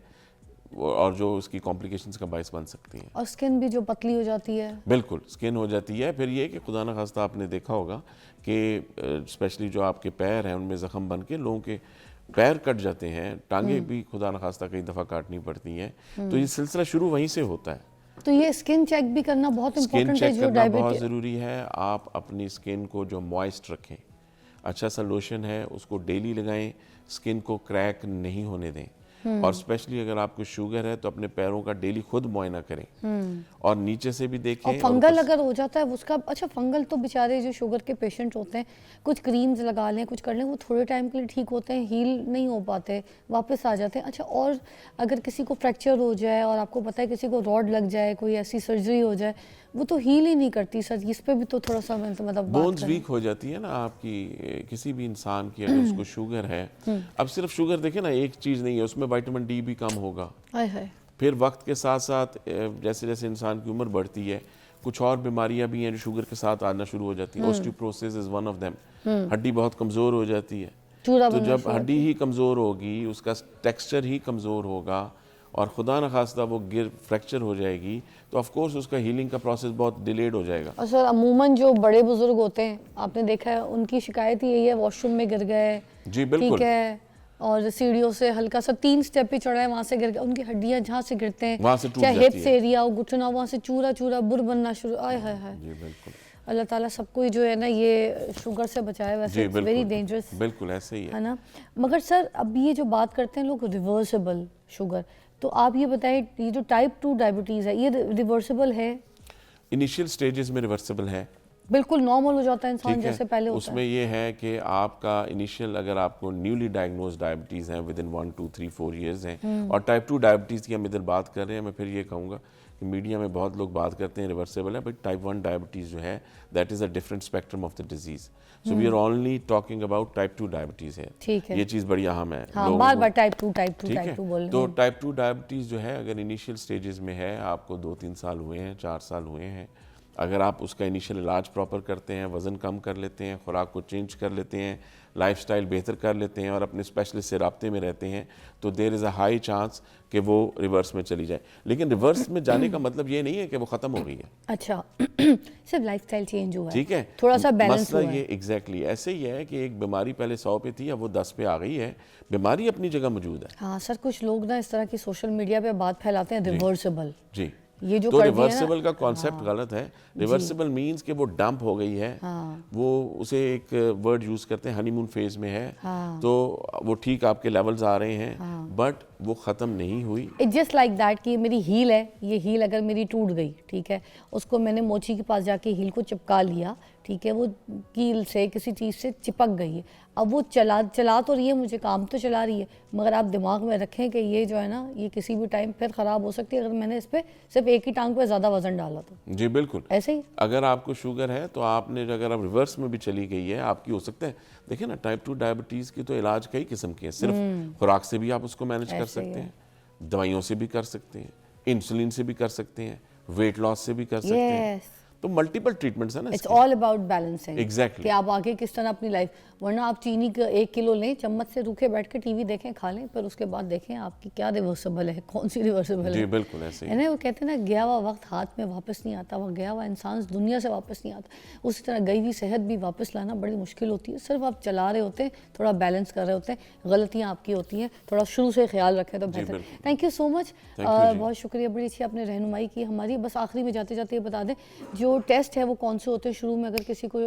और जो उसकी कॉम्प्लिकेशंस का बायस बन सकती हैं। और स्किन भी जो पतली हो जाती है। बिल्कुल स्किन हो जाती है। फिर ये कि खुदा न खास्ता आपने देखा होगा कि स्पेशली जो आपके पैर हैं उनमें ज़ख़म बन के लोगों के पैर कट जाते हैं, टांगे भी खुदा न खास्ता कई दफ़ा काटनी पड़ती हैं। तो ये सिलसिला शुरू वहीं से होता है। तो ये स्किन चेक भी करना बहुत स्किन इंपॉर्टेंट है चेक जो करना बहुत डायबिटिक। ज़रूरी है। आप अपनी स्किन को जो मॉइस्ट रखें, अच्छा सा लोशन है उसको डेली लगाएं, स्किन को क्रैक नहीं होने दें। और स्पेशली अगर आपको शुगर है तो अपने पैरों का डेली खुद मुआयना करें और नीचे से भी देखें। और फंगल अगर हो जाता है उसका, अच्छा फंगल तो बेचारे जो शुगर के पेशेंट होते हैं कुछ क्रीम्स लगा लें, कुछ कर लें, वो थोड़े टाइम के लिए ठीक होते हैं, हील नहीं हो पाते, वापस आ जाते हैं। अच्छा, और अगर किसी को फ्रैक्चर हो जाए और आपको पता है किसी को रॉड लग जाए, कोई ऐसी सर्जरी हो जाए, वो तो हील ही नहीं करती सर, इस पे भी तो थोड़ा सा मतलब बात बोन्स करें। वीक हो जाती है ना आपकी, किसी भी इंसान की अगर उसको शुगर है। अब सिर्फ शुगर देखें ना, एक चीज़ नहीं है, उसमें विटामिन डी भी कम होगा। हाय हाय। फिर वक्त के साथ साथ जैसे जैसे इंसान की उम्र बढ़ती है कुछ और बीमारियां भी हैं जो शुगर के साथ आना शुरू हो जाती हैं। Osteoporosis is one of them. हड्डी बहुत कमज़ोर हो जाती है। चूरा तो बनना जब शुरू हड्डी ही कमज़ोर होगी, उसका टेक्सचर ही कमज़ोर होगा और खुदा न खास्ता वो फ्रैक्चर हो जाएगी तो ऑफ कोर्स उसका हीलिंग का प्रोसेस बहुत डिलेड हो जाएगा। और सर अमूमन जो बड़े बुजुर्ग होते हैं आपने देखा है उनकी शिकायत ही यही है, वॉशरूम में गिर गए, जी बिल्कुल, ठीक है, और सीढ़ियों से हल्का सा 3 स्टेप पे चढ़ा है वहां से गिर गए, उनकी हड्डियां जहाँ से गिरते हैं वहाँ से टूट चाहे जाती हिप्स है। एरिया हो, घुटना, वहां से चूरा चूरा बुर बनना शुरू। आय हाय हाय। जी बिल्कुल, अल्लाह ताला सबको ही जो है ना ये शुगर से बचाए, वैसे जी इट्स वेरी बिल्कुल, डेंजरस, बिल्कुल ऐसे ही है ना। मगर सर अब ये जो बात करते हैं लोग रिवर्सिबल शुगर, तो आप ये बताएं ये जो टाइप 2 डायबिटीज़ है ये रिवर्सिबल है? इनिशियल स्टेजेस में रिवर्सिबल है, बिल्कुल नॉर्मल हो जाता है इंसान ठीक है। जैसे पहले होता उसमें ये है कि आपका इनिशियल, अगर आपको न्यूली डायग्नोज डायबिटीज़ हैं विद इन 1, 2, 3, 4 ईयर्स हैं और टाइप 2 डायबिटीज़ की हम इधर बात कर रहे हैं, मैं फिर ये कहूँगा कि मीडिया में बहुत लोग बात करते हैं रिवर्सिबल है, बट टाइप 1 डायबिटीज़ जो है that is a different spectrum of the disease. So we are only talking about type 2 diabetes है, ठीक है। ये चीज़ बड़ी अहम है। हाँ, लोगों बार को- बार टाइप 2 ठीक है। बोल रहे तो हैं। टाइप 2 डायबिटीज़ जो है अगर इनिशियल स्टेजेस में है, आपको 2-3 साल हुए हैं, 4 साल हुए हैं, अगर आप उसका इनिशियल इलाज प्रॉपर करते हैं, वज़न कम कर लेते हैं, खुराक को चेंज कर लेते हैं, लाइफस्टाइल बेहतर कर लेते हैं और अपने स्पेशलिस्ट से राब्ते में रहते हैं, तो there is a high chance कि वो रिवर्स में चली जाए। लेकिन रिवर्स में जाने का मतलब ये नहीं है कि वो ख़त्म हो गई है, अच्छा सिर्फ लाइफस्टाइल चेंज हुआ है, ठीक है। थोड़ा सा बैलेंस मसला हुआ ये है। एग्जैक्टली ऐसे ही है कि एक बीमारी पहले 100 पे थी, अब वो 10 पे आ गई है, बीमारी अपनी जगह मौजूद है। हाँ सर, कुछ लोग ना इस तरह की सोशल मीडिया पे बात फैलाते हैं रिवर्सिबल, जी, ये जो तो कर दिया ना- रिवर्सिबल का कॉन्सेप्ट गलत है। रिवर्सिबल मींस कि वो डंप हो गई है, वो उसे एक वर्ड यूज करते हैं हनीमून फेज में है, तो वो ठीक आपके लेवल्स आ रहे हैं, बट वो ख़त्म नहीं हुई। इट्स जस्ट लाइक दैट कि मेरी हील है, ये हील अगर मेरी टूट गई, ठीक है, उसको मैंने मोची के पास जाके हील को चिपका लिया, ठीक है, वो कील से किसी चीज़ से चिपक गई है, अब वो चला तो रही है, मुझे काम तो चला रही है, मगर आप दिमाग में रखें कि ये जो है ना ये किसी भी टाइम फिर ख़राब हो सकती है अगर मैंने इस पर सिर्फ एक ही टांग पे ज़्यादा वजन डाला तो। जी बिल्कुल, ऐसे ही अगर आपको शुगर है तो आपने अगर आप रिवर्स में भी चली गई है आपकी, हो सकता है देखिए ना टाइप 2 डायबिटीज़ की तो इलाज कई किस्म के हैं, सिर्फ खुराक से भी आप उसको मैनेज कर ऐसे ही सकते हैं, दवाइयों से भी कर सकते हैं, इंसुलिन से भी कर सकते हैं, वेट लॉस से भी कर सकते हैं, यस, तो मल्टीपल ट्रीटमेंट्स है ना इट्स इसके। All about balancing. Exactly. कि आप आगे किस तरह अपनी लाइफ, वरना आप चीनी का 1 किलो लें, चम्मच से रूखे बैठ के टीवी देखें, खा लें, पर उसके बाद देखें आपकी क्या रिवर्सिबल है, कौन सी रिवर्सिबल जी है। बिल्कुल ऐसे ही है ना, वो कहते हैं ना गया हुआ वक्त हाथ में वापस नहीं आता, वो गया हुआ इंसान दुनिया से वापस नहीं आता, उसी तरह गई हुई सेहत भी वापस लाना बड़ी मुश्किल होती है। सिर्फ आप चला रहे होते हैं, थोड़ा बैलेंस कर रहे होते हैं, गलतियाँ आपकी होती हैं, थोड़ा शुरू से ख्याल रखें तो बेहतर। बिल्कुल। Thank you so much, Thank you जी। बहुत शुक्रिया, बड़ी अच्छी आपने रहनुमाई की हमारी। बस आखिरी में जाते जाते ये बता दें जो टेस्ट है वो कौन से होते हैं शुरू में, अगर किसी को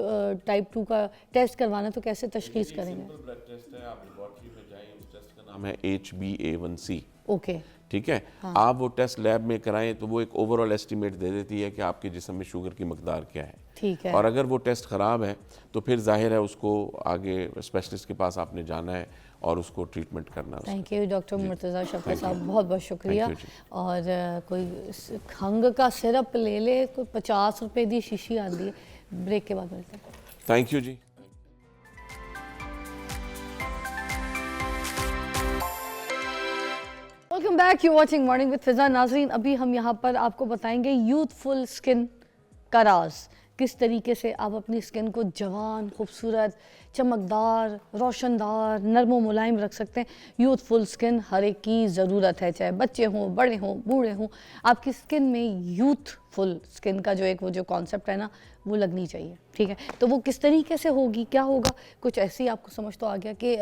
टाइप 2 का टेस्ट करवाना है तो कैसे तशखीस करेंगे? ब्लड टेस्ट है, आप लेबोरेटरी में जाएं, उस टेस्ट का नाम है HbA1c, ओके, ठीक है। आप वो टेस्ट लैब में कराएं तो वो एक ओवरऑल एस्टीमेट दे देती है कि आपके जिस्म में शुगर की मकदार क्या है, ठीक है। और अगर वो टेस्ट ख़राब है तो फिर जाहिर है उसको आगे स्पेशलिस्ट के पास आपने जाना है, और उसको ट्रीटमेंट करना है। Thank you doctor Murtaza Shafi साहब, बहुत बहुत शुक्रिया। Thank you जी। और कोई खंग का सिरप ले ले, कोई 50 रुपए दी शीशी आती है। ब्रेक के बाद मिलते हैं। Thank you ji. Welcome back, you watching morning with Fiza. नाज़रीन, अभी हम यहाँ पर आपको बताएंगे यूथफुल स्किन का राज, किस तरीके से आप अपनी स्किन को जवान, खूबसूरत, चमकदार, रोशनदार, नरम मुलायम रख सकते हैं। यूथफुल स्किन हर एक की ज़रूरत है, चाहे बच्चे हों, बड़े हों, बूढ़े हों। आपकी स्किन में यूथफुल स्किन का वो जो कॉन्सेप्ट है ना, वो लगनी चाहिए, ठीक है। तो वो किस तरीके से होगी, क्या होगा, कुछ ऐसे ही आपको समझ तो आ गया कि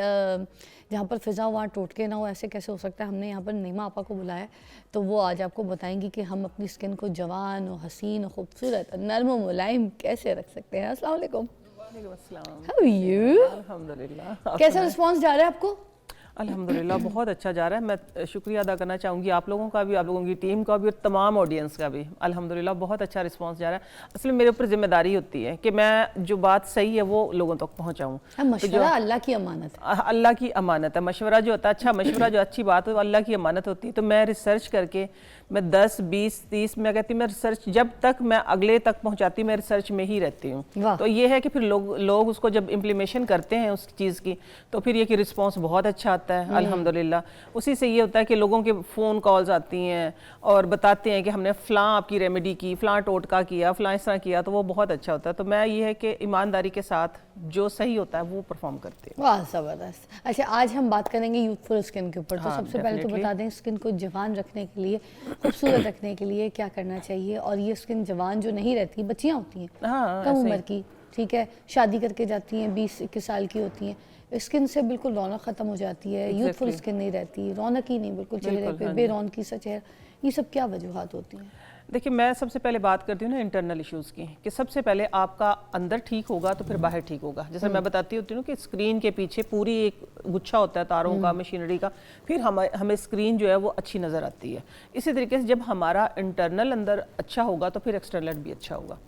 जहाँ पर फिज़ा वहाँ टोटके ना हो, ऐसे कैसे हो सकता है। हमने यहाँ पर नईमा आपा को बुलाया, तो वो आज आपको बताएंगी कि हम अपनी स्किन को जवान और हसीन और खूबसूरत और नरम मुलायम कैसे रख सकते हैं। अस्सलाम वालेकुम। How are you? अल्हम्दुलिल्लाह। कैसा रिस्पांस जा रहा है आपको? अल्हम्दुलिल्लाह बहुत अच्छा जा रहा है। मैं शुक्रिया अदा करना चाहूँगी आप लोगों का भी, आप लोगों की टीम का भी और तमाम ऑडियंस का भी। अल्हम्दुलिल्लाह बहुत अच्छा रिस्पांस जा रहा है। असल में मेरे ऊपर जिम्मेदारी होती है कि मैं जो बात सही है वो लोगों तक पहुँचाऊँ। मशवरा अल्लाह की अमानत है। अल्लाह की अमानत है। मशवरा जो होता है, अच्छा मशवरा जो अच्छी बात है, वो अल्लाह की अमानत होती है। तो मैं रिसर्च करके मैं 10, 20, 30 मैं कहती हूँ, मैं रिसर्च जब तक मैं अगले तक पहुँचाती हूँ, मैं रिसर्च में ही रहती हूँ। तो ये है कि फिर लोग उसको जब इम्प्लीमेशन करते हैं उस चीज़ की, तो फिर ये कि रिस्पॉन्स बहुत अच्छा आता है अल्हम्दुलिल्लाह। उसी से ये होता है कि लोगों के फ़ोन कॉल्स आती हैं और बताते हैं कि हमने फ़लाँ आपकी रेमेडी की, फ़लाँ टोटका किया, फ़लाँ इस तरह किया, तो वो बहुत अच्छा होता है। तो मैं ये है कि ईमानदारी के साथ जो सही होता है वो परफॉर्म करते हैं। वाह ज़बरदस्त। अच्छा, आज हम बात करेंगे यूथफुल स्किन के ऊपर। तो सबसे पहले तो बता दें, स्किन को जवान रखने के लिए, खूबसूरत रखने के लिए क्या करना चाहिए। और ये स्किन जवान जो नहीं रहती, बच्चियाँ होती हैं कम उम्र की, ठीक है, शादी करके जाती हैं, 20-21 साल की होती हैं, स्किन से बिल्कुल रौनक ख़त्म हो जाती है। यूथफुल स्किन नहीं रहती, रौनक ही नहीं बिल्कुल चेहरे पे, बेरौनकी सा चेहरा। ये सब क्या वजूहात होती हैं? देखिए, मैं सबसे पहले बात करती हूँ ना इंटरनल इश्यूज़ की, कि सबसे पहले आपका अंदर ठीक होगा तो फिर बाहर ठीक होगा। जैसे मैं बताती होती हूँ कि स्क्रीन के पीछे पूरी एक गुच्छा होता है तारों का, मशीनरी का, फिर हमें स्क्रीन जो है वो अच्छी नज़र आती है। इसी तरीके से जब हमारा इंटरनल अंदर अच्छा होगा तो फिर एक्सटर्नल भी अच्छा होगा।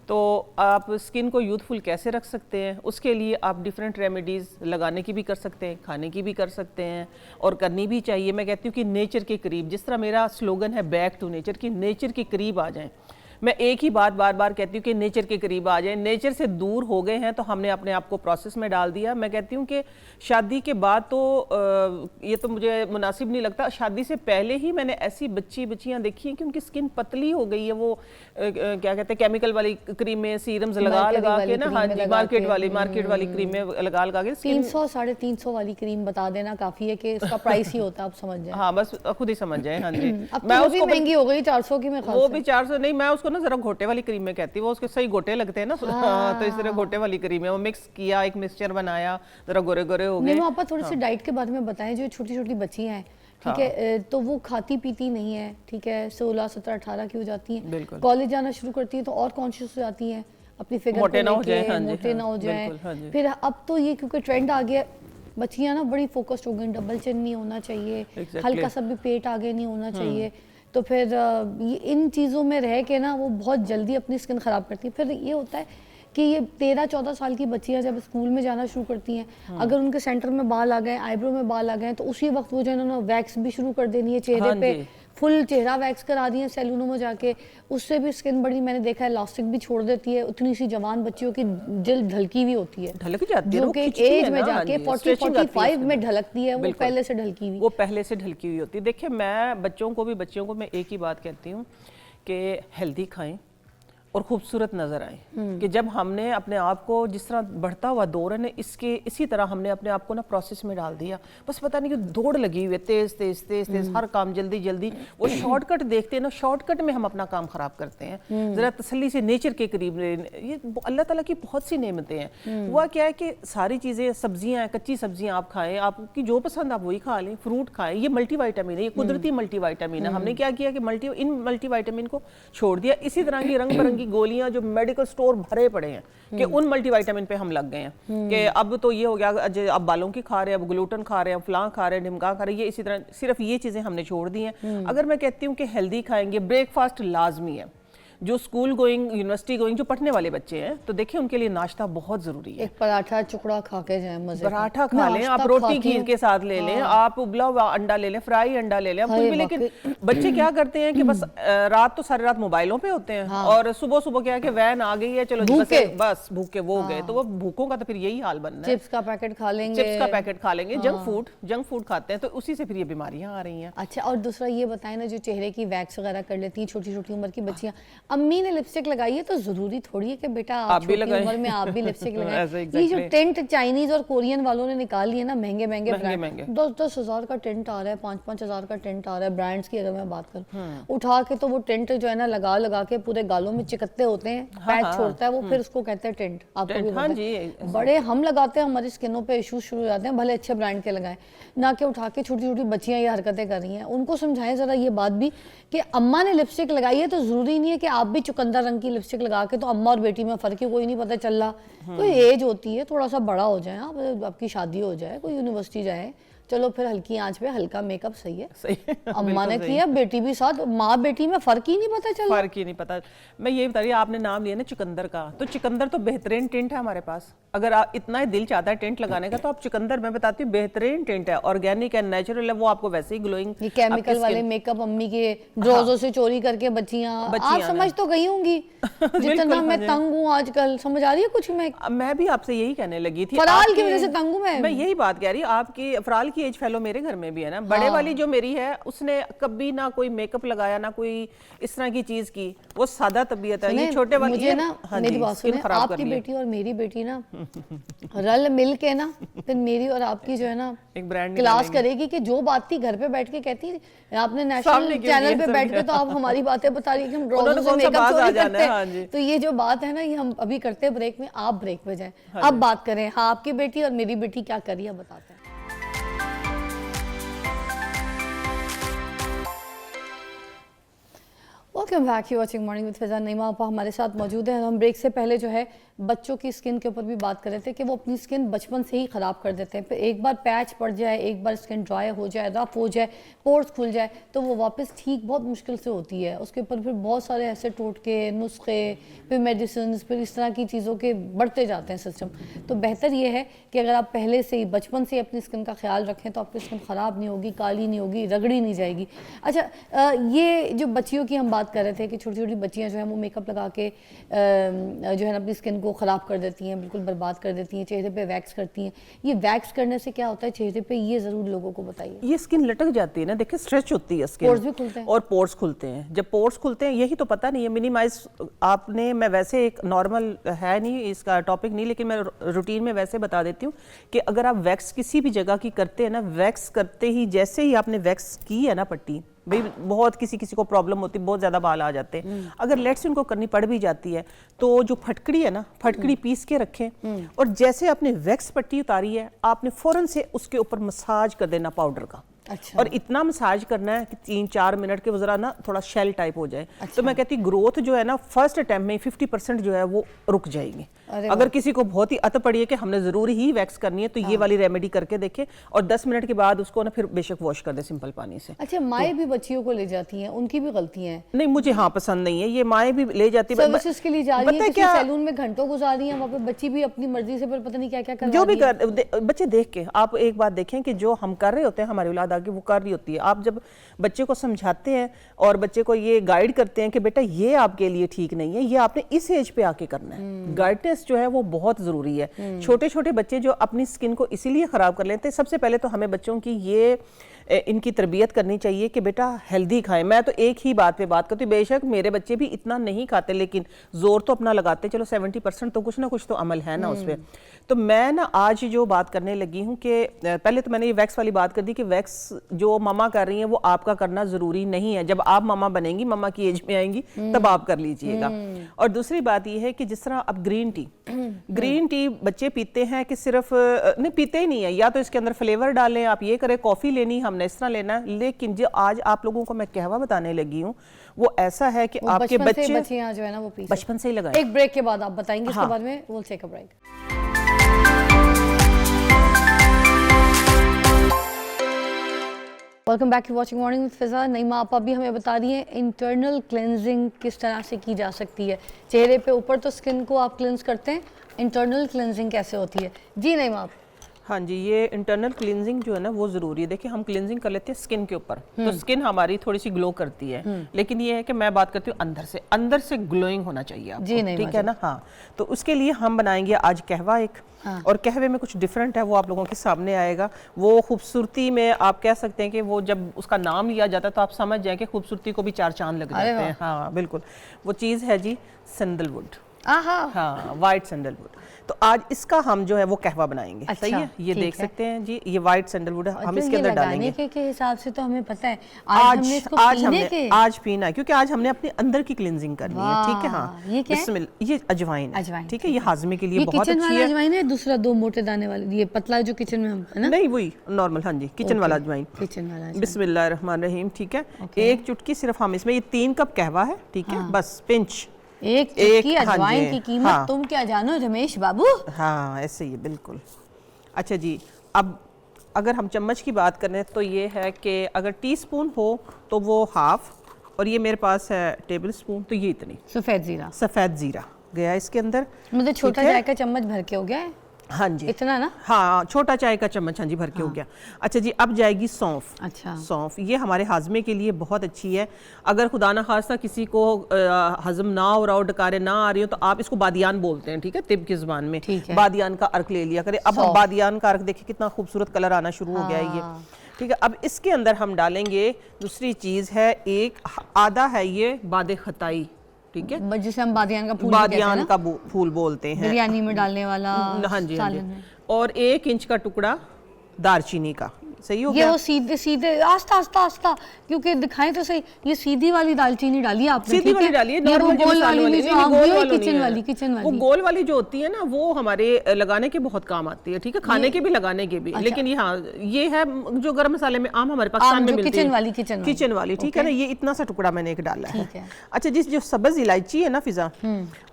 तो आप स्किन को यूथफुल कैसे रख सकते हैं, उसके लिए आप डिफरेंट रेमेडीज़ लगाने की भी कर सकते हैं, खाने की भी कर सकते हैं, और करनी भी चाहिए। मैं कहती हूँ कि नेचर के करीब, जिस तरह मेरा स्लोगन है बैक टू नेचर, कि नेचर के करीब आ जाएं। मैं एक ही बात बार बार कहती हूँ कि नेचर के करीब आ जाए। नेचर से दूर हो गए हैं तो हमने अपने आप को प्रोसेस में डाल दिया। मैं कहती हूँ कि शादी के बाद तो ये तो मुझे मुनासिब नहीं लगता। शादी से पहले ही मैंने ऐसी बच्चियाँ देखी हैं कि उनकी स्किन पतली हो गई है। वो क्या कहते हैं, केमिकल वाली क्रीमें, सीरम्स लगा के ना, हाँ जी, मार्केट वाली क्रीमें लगा के 300-350 वाली क्रीम बता देना काफ़ी है कि इसका प्राइस ही होता है, आप समझ जाए। हाँ, बस खुद ही समझ जाए। हाँ जी, अब तो वो भी महंगी हो गई, 400 की। मैं वो भी 400 नहीं, मैं उसको ना जरा घोटे वाली क्रीम में कहती हूँ, वो उसके सही गोटे लगते हैं ना। हाँ, तो इस तरह घोटे वाली क्रीम है, वो मिक्स किया, एक मिक्सचर बनाया, जरा गोरे गोरे हो गए। आप थोड़े से डाइट के बारे में बताएं। जो छोटी छोटी बच्चियां हैं, ठीक है, तो वो खाती पीती नहीं है, ठीक है, 16, 17, 18 की हो जाती हैं, कॉलेज जाना शुरू करती है तो और कॉन्शियस हो जाती है अपनी फिगर मोटे ना हो जाए। फिर अब तो ये क्योंकि ट्रेंड आ गया, बच्चियां ना बड़ी फोकस्ड हो गई, डबल चिन नहीं होना चाहिए, हल्का सा भी पेट आगे नहीं होना चाहिए। तो फिर ये इन चीज़ों में रह के ना वो बहुत जल्दी अपनी स्किन ख़राब करती है। फिर ये होता है कि ये 13-14 साल की बच्चियां जब स्कूल में जाना शुरू करती हैं, अगर उनके सेंटर में बाल आ गए, आईब्रो में बाल आ गए, तो उसी वक्त वो जो है ना वैक्स भी शुरू कर देनी है चेहरे पे, फुल चेहरा वैक्स करा दी है सैलूनों में जाके। उससे भी स्किन बड़ी, मैंने देखा है, इलास्टिक भी छोड़ देती है। उतनी सी जवान बच्चियों की जल्द ढलकी हुई होती है, ढलक जाती है, जो कि एज में जाके 40-45 में ढलकती है, वो पहले से ढलकी हुई, वो पहले से ढलकी हुई होती है। देखिए, मैं बच्चों को मैं एक ही बात कहती हूँ कि हेल्दी खाएं और खूबसूरत नज़र आए। कि जब हमने अपने आप को, जिस तरह बढ़ता हुआ दौर है ना, इसी तरह हमने अपने आप को ना प्रोसेस में डाल दिया। बस पता नहीं कि दौड़ लगी हुई है, तेज हर काम जल्दी। वो शॉर्टकट देखते हैं ना, शॉर्टकट में हम अपना काम खराब करते हैं। जरा तसल्ली से नेचर के करीब, ये अल्लाह ताला की बहुत सी नेमतें हैं। हुआ क्या है कि सारी चीज़ें, सब्जियाँ, कच्ची सब्जियाँ आप खाएं, आपकी जो पसंद आप वही खा लें, फ्रूट खाएं। ये मल्टीविटामिन है, ये कुदरती मल्टीविटामिन है। हमने क्या किया कि इन मल्टीविटामिन को छोड़ दिया। इसी तरह की रंग बिरंगी गोलियां जो मेडिकल स्टोर भरे पड़े हैं, कि उन मल्टीविटामिन पे हम लग गए हैं कि अब तो ये हो गया, अब बालों की खा रहे हैं, अब ग्लूटन खा रहे हैं, फलां खा रहे हैं, ढिमका खा रहे हैं। ये इसी तरह सिर्फ ये चीज़ें हमने छोड़ दी हैं। अगर मैं कहती हूँ कि हेल्दी खाएंगे, ब्रेकफास्ट लाजमी है। जो स्कूल गोइंग, यूनिवर्सिटी गोइंग, जो पढ़ने वाले बच्चे हैं, तो देखिए उनके लिए नाश्ता बहुत जरूरी है। एक पराठा टुकड़ा खा के जाए मजे का। पराठा खा लें, आप रोटी घी के साथ ले लें, आप उबला हुआ अंडा ले लें, फ्राई अंडा ले लें, आप कुछ भी। लेकिन बच्चे क्या करते हैं कि बस रात तो सारी रात मोबाइलों पे होते हैं, और सुबह सुबह क्या है कि वैन आ गई है, चलो बस भूखे वो गए। तो वो भूखों का तो फिर यही हाल बनना है। चिप्स का पैकेट खा लेंगे, चिप्स का पैकेट खा लेंगे, जंक फूड खाते हैं, तो उसी से फिर ये बीमारियां आ रही हैं। अच्छा, और दूसरा ये बताएं ना, जो चेहरे की वैक्स वगैरह कर लेती हैं छोटी छोटी उम्र की बच्चियां, अम्मी ने लिपस्टिक लगाई है तो जरूरी थोड़ी है कि बेटा आप भी छोटी उम्र में आप भी लिपस्टिक लगाएं। ऐसे ये जो टेंट चाइनीज और कोरियन वालों ने निकाल लिए ना, महंगे महंगे महंगे। 10-10 हज़ार का टेंट आ रहा है, 5-5 हज़ार का टेंट आ रहा है ब्रांड्स की अगर मैं बात करूं। उठा के तो वो टेंट जो है ना लगा लगा के पूरे गालों में चिकत्ते होते हैं, पैच छोड़ता है वो, फिर उसको कहते हैं टेंट। आपको भी पता है, बड़े हम लगाते हैं, हमारी स्किनों पे इश्यूज शुरू हो जाते हैं, भले अच्छे ब्रांड के लगाएं ना, कि उठा के छोटी छोटी बच्चियां ये हरकतें कर रही हैं। उनको समझाएं जरा ये बात भी कि अम्मा ने लिपस्टिक लगाई है तो जरूरी नहीं है कि आप भी चुकंदर रंग की लिपस्टिक लगा के, तो अम्मा और बेटी में फर्क ही कोई नहीं पता चल रहा। कोई एज होती है, थोड़ा सा बड़ा हो जाए आप, आपकी शादी हो जाए, कोई यूनिवर्सिटी जाए, चलो फिर हल्की आंच पे हल्का मेकअप सही है। सही है, अम्मा ने किया, बेटी भी साथ, माँ बेटी में फर्क ही नहीं पता चला। फर्क ही नहीं पता। मैं ये बता रही, आपने नाम लिया ना चुकंदर का, तो चुकंदर तो बेहतरीन टेंट है हमारे पास। अगर आप इतना ही दिल चाहता है टेंट लगाने का, तो आप चुकंदर, मैं बताती हूँ, बेहतरीन टेंट है, ऑर्गेनिक है, नेचुरल है, वो आपको वैसे ही ग्लोइंग। ये केमिकल वाले मेकअप अम्मी के ड्रॉजों से चोरी करके बच्चियां आप समझ तो गई होंगी जितना मैं तंग हूँ आजकल, समझ आ रही है कुछ? मैं भी आपसे यही कहने लगी थी, फराल की वजह से तंग हूँ मैं यही बात कह रही। आपकी फराल की एज फेलो मेरे घर में भी है ना, बड़े वाली जो मेरी है, उसने कभी ना कोई मेकअप लगाया, ना कोई इस तरह की चीज की, वो सादा तबीयत है। ये छोटे वाली मुझे ना, मेरी बात सुनिए, आपकी बेटी और मेरी बेटी ना रल मिल के ना, फिर मेरी और आपकी जो है ना एक ब्रांड क्लास करेगी कि जो बात थी घर पे बैठ के कहती, आपने नेशनल चैनल पे बैठ के तो आप हमारी बातें बता रही है कि हम ड्रॉजों से मेकअप चोरी करते हैं। तो ये जो बात है ना, ये हम अभी करते हैं ब्रेक में, आप ब्रेक पे जाएं, अब बात करें। हाँ, आपकी बेटी और मेरी बेटी क्या कर रही है बताते हैं। Welcome back, you watching morning with Fiza. Naima आपा हमारे साथ मौजूद है। हम ब्रेक से पहले जो है बच्चों की स्किन के ऊपर भी बात कर रहे थे कि वो अपनी स्किन बचपन से ही ख़राब कर देते हैं। फिर एक बार पैच पड़ जाए, एक बार स्किन ड्राई हो जाए, रफ हो जाए, पोर्स खुल जाए, तो वो वापस ठीक बहुत मुश्किल से होती है। उसके ऊपर फिर बहुत सारे ऐसे टोटके, नुस्खे, फिर मेडिसिन, फिर इस तरह की चीज़ों के बढ़ते जाते हैं सिस्टम। तो बेहतर ये है कि अगर आप पहले से ही बचपन से ही अपनी स्किन का ख्याल रखें तो आपकी स्किन ख़राब नहीं होगी, काली नहीं होगी, रगड़ी नहीं जाएगी। अच्छा, ये जो बच्चियों की हम बात कर रहे थे कि छोटी छोटी बच्चियाँ जो है वो मेकअप लगा के जो है अपनी स्किन को ख़राब कर देती हैं, बिल्कुल बर्बाद कर देती हैं, चेहरे पे वैक्स करती हैं। ये वैक्स करने से क्या होता है चेहरे पे, ये ज़रूर लोगों को बताइए। ये स्किन लटक जाती है ना, देखिए स्ट्रेच होती है स्किन, पोर्स भी खुलते हैं, और पोर्स खुलते हैं। जब पोर्स खुलते हैं, यही तो पता नहीं है मिनिमाइज आपने, मैं वैसे एक नॉर्मल है नहीं इसका टॉपिक नहीं, लेकिन मैं रूटीन में वैसे बता देती हूँ कि अगर आप वैक्स किसी भी जगह की करते हैं ना, वैक्स करते ही जैसे ही आपने वैक्स की है ना पट्टी, भाई बहुत किसी किसी को प्रॉब्लम होती है, बहुत ज़्यादा बाल आ जाते हैं। अगर लेट्स उनको करनी पड़ भी जाती है तो जो फटकड़ी है ना, फटकड़ी पीस के रखें, और जैसे आपने वैक्स पट्टी उतारी है, आपने फ़ौरन से उसके ऊपर मसाज कर देना पाउडर का। अच्छा। और इतना मसाज करना है कि 3-4 मिनट के जरा ना थोड़ा शेल टाइप हो जाए। अच्छा। तो मैं कहती ग्रोथ जो है ना फर्स्ट अटेम्प्ट में 50% जो है वो रुक जाएगी। अगर किसी को बहुत ही अत पड़ी है कि हमने जरूरी ही वैक्स करनी है, तो ये वाली रेमेडी करके देखें, और 10 मिनट के बाद उसको ना फिर बेशक वॉश कर दे सिंपल पानी से। अच्छा, माएँ भी बच्चियों को ले जाती हैं, उनकी भी गलतियां हैं? नहीं, मुझे हाँ पसंद नहीं है ये, माएँ भी ले जाती है, सर्विसेज के लिए जा रही है, किसी सैलून में घंटों गुजार रही है, वहाँ पे बच्ची भी अपनी मर्जी से फिर पता नहीं क्या क्या कर जो भी कर बच्चे देख के। आप एक बात देखें कि जो हम कर रहे होते हैं, हमारी औलाद आगे वो कर रही होती है। आप जब बच्चे को समझाते हैं और बच्चे को ये गाइड करते हैं कि बेटा ये आपके लिए ठीक नहीं है, ये आपने इस एज पे आके करना है, गाइडेंस जो है वो बहुत जरूरी है। छोटे छोटे बच्चे जो अपनी स्किन को इसीलिए खराब कर लेते हैं, सबसे पहले तो हमें बच्चों की ये इनकी तरबियत करनी चाहिए कि बेटा हेल्दी खाएं। मैं तो एक ही बात पे बात करती हूँ, बेशक मेरे बच्चे भी इतना नहीं खाते, लेकिन जोर तो अपना लगाते, चलो 70% तो कुछ ना कुछ तो अमल है ना उस पर। तो मैं ना आज जो बात करने लगी हूँ कि पहले तो मैंने ये वैक्स वाली बात कर दी कि वैक्स जो मामा कर रही हैं वो आपका करना जरूरी नहीं है। जब आप मामा बनेंगी, मामा की एज में आएंगी, तब आप कर लीजिएगा। और दूसरी बात ये है कि जिस तरह अब ग्रीन टी बच्चे पीते हैं कि सिर्फ नहीं पीते ही नहीं है, या तो इसके अंदर फ्लेवर डालें, आप ये करें, कॉफी लेनी हमने इस तरह लेना है। लेकिन जो आज आप लोगों को मैं कहवा बताने लगी हूँ वो ऐसा है कि आपके बच्चे जो है ना वो बचपन से ही लगाएं। एक ब्रेक के बाद आप बताएंगे, इसके बाद में we'll take a break। Welcome back to watching morning with Fiza. Naima आप अभी हमें बता रही हैं इंटरनल क्लेंजिंग किस तरह से की जा सकती है। चेहरे पे ऊपर तो स्किन को आप क्लेंज करते हैं, इंटरनल क्लेंजिंग कैसे होती है? जी नईमा आप। हाँ जी, ये इंटरनल क्लींजिंग जो है ना वो ज़रूरी है। देखिए हम क्लींजिंग कर लेते हैं स्किन के ऊपर, तो स्किन हमारी थोड़ी सी ग्लो करती है, लेकिन ये है कि मैं बात करती हूँ अंदर से ग्लोइंग होना चाहिए आपको, जी नहीं, ठीक है ना। हाँ, तो उसके लिए हम बनाएंगे आज कहवा एक, और कहवे में कुछ डिफरेंट है, वो आप लोगों के सामने आएगा। वो खूबसूरती में आप कह सकते हैं कि वो जब उसका नाम लिया जाता है तो आप समझ जाएं कि खूबसूरती को भी चार चांद लग जाते हैं। हाँ बिल्कुल, वो चीज़ है जी सैंडलवुड। हाँ, वाइट सैंडलवुड। तो आज इसका हम जो है वो कहवा बनाएंगे। अच्छा, सही है, ये देख सकते हैं जी, ये वाइट सैंडलवुड है, हम इसके अंदर डालेंगे। के हिसाब से तो हमें पता है आज पीना है, क्योंकि आज हमने अपने अंदर की क्लींजिंग करनी है, ठीक है। हाँ, ये क्या है? ये अजवाइन है, ठीक है, ये हाजमे के लिए बहुत अच्छी है। अजवाइन है, दूसरा दो मोटे दाने वाले, ये पतला जो किचन में हम है ना? नहीं, वही नॉर्मल। हाँ जी, किचन वाला अजवाइन। बिस्मिल्लाहिर्रहमानिर्रहीम। ठीक है, एक चुटकी सिर्फ हम इसमें, ये 3 कप कहवा है, ठीक है, बस पिंच एक चुटकी अजवाइन की कीमत तुम क्या जानो रमेश बाबू। हाँ ऐसे ही बिल्कुल। अच्छा जी, अब अगर हम चम्मच की बात करें तो ये है कि अगर टीस्पून हो तो वो हाफ, और ये मेरे पास है टेबल स्पून, तो ये इतनी सफ़ेद ज़ीरा गया इसके अंदर। मतलब छोटा चाय का चम्मच भर के हो गया है। हाँ जी, इतना ना? हाँ, छोटा चाय का चम्मच, हाँ जी, भर के हो गया। अच्छा जी, अब जाएगी सौंफ। अच्छा, सौंफ ये हमारे हाजमे के लिए बहुत अच्छी है। अगर खुदा ना खास्ता किसी को हजम ना हो रहा हो, डकारे ना आ रही हो, तो आप इसको बादियान बोलते हैं, ठीक है, तिब की ज़बान में। बादियान का अर्क ले लिया करें। अब हम बादियान का अर्क देखिए कितना खूबसूरत कलर आना शुरू हो गया है ये, ठीक है। अब इसके अंदर हम डालेंगे दूसरी चीज़ है, एक आधा है ये बादे खताई, ठीक है, जिसे हम बादियान का फूल बोलते हैं, बिरयानी में डालने वाला। हाँ जी, हाँ जी। और 1 इंच का टुकड़ा दालचीनी का। सही हो गया? ये वो सीधे आस्ता, क्योंकि दिखाएं तो सही, ये सीधी वाली दालचीनी डाली आपने, सीधी वाली डाली है, गोल वाली किचन वाली, वो गोल वाली जो होती है ना, वो हमारे लगाने के बहुत काम आती है, ठीक है, खाने के भी, लगाने के भी। लेकिन ये है जो गरम मसाले में आम हमारे पाकिस्तान में मिलती है, किचन वाली, ठीक है ना। ये इतना सा टुकड़ा मैंने एक डाला है। अच्छा, जिस जो सब्ज इलायची है ना फिजा,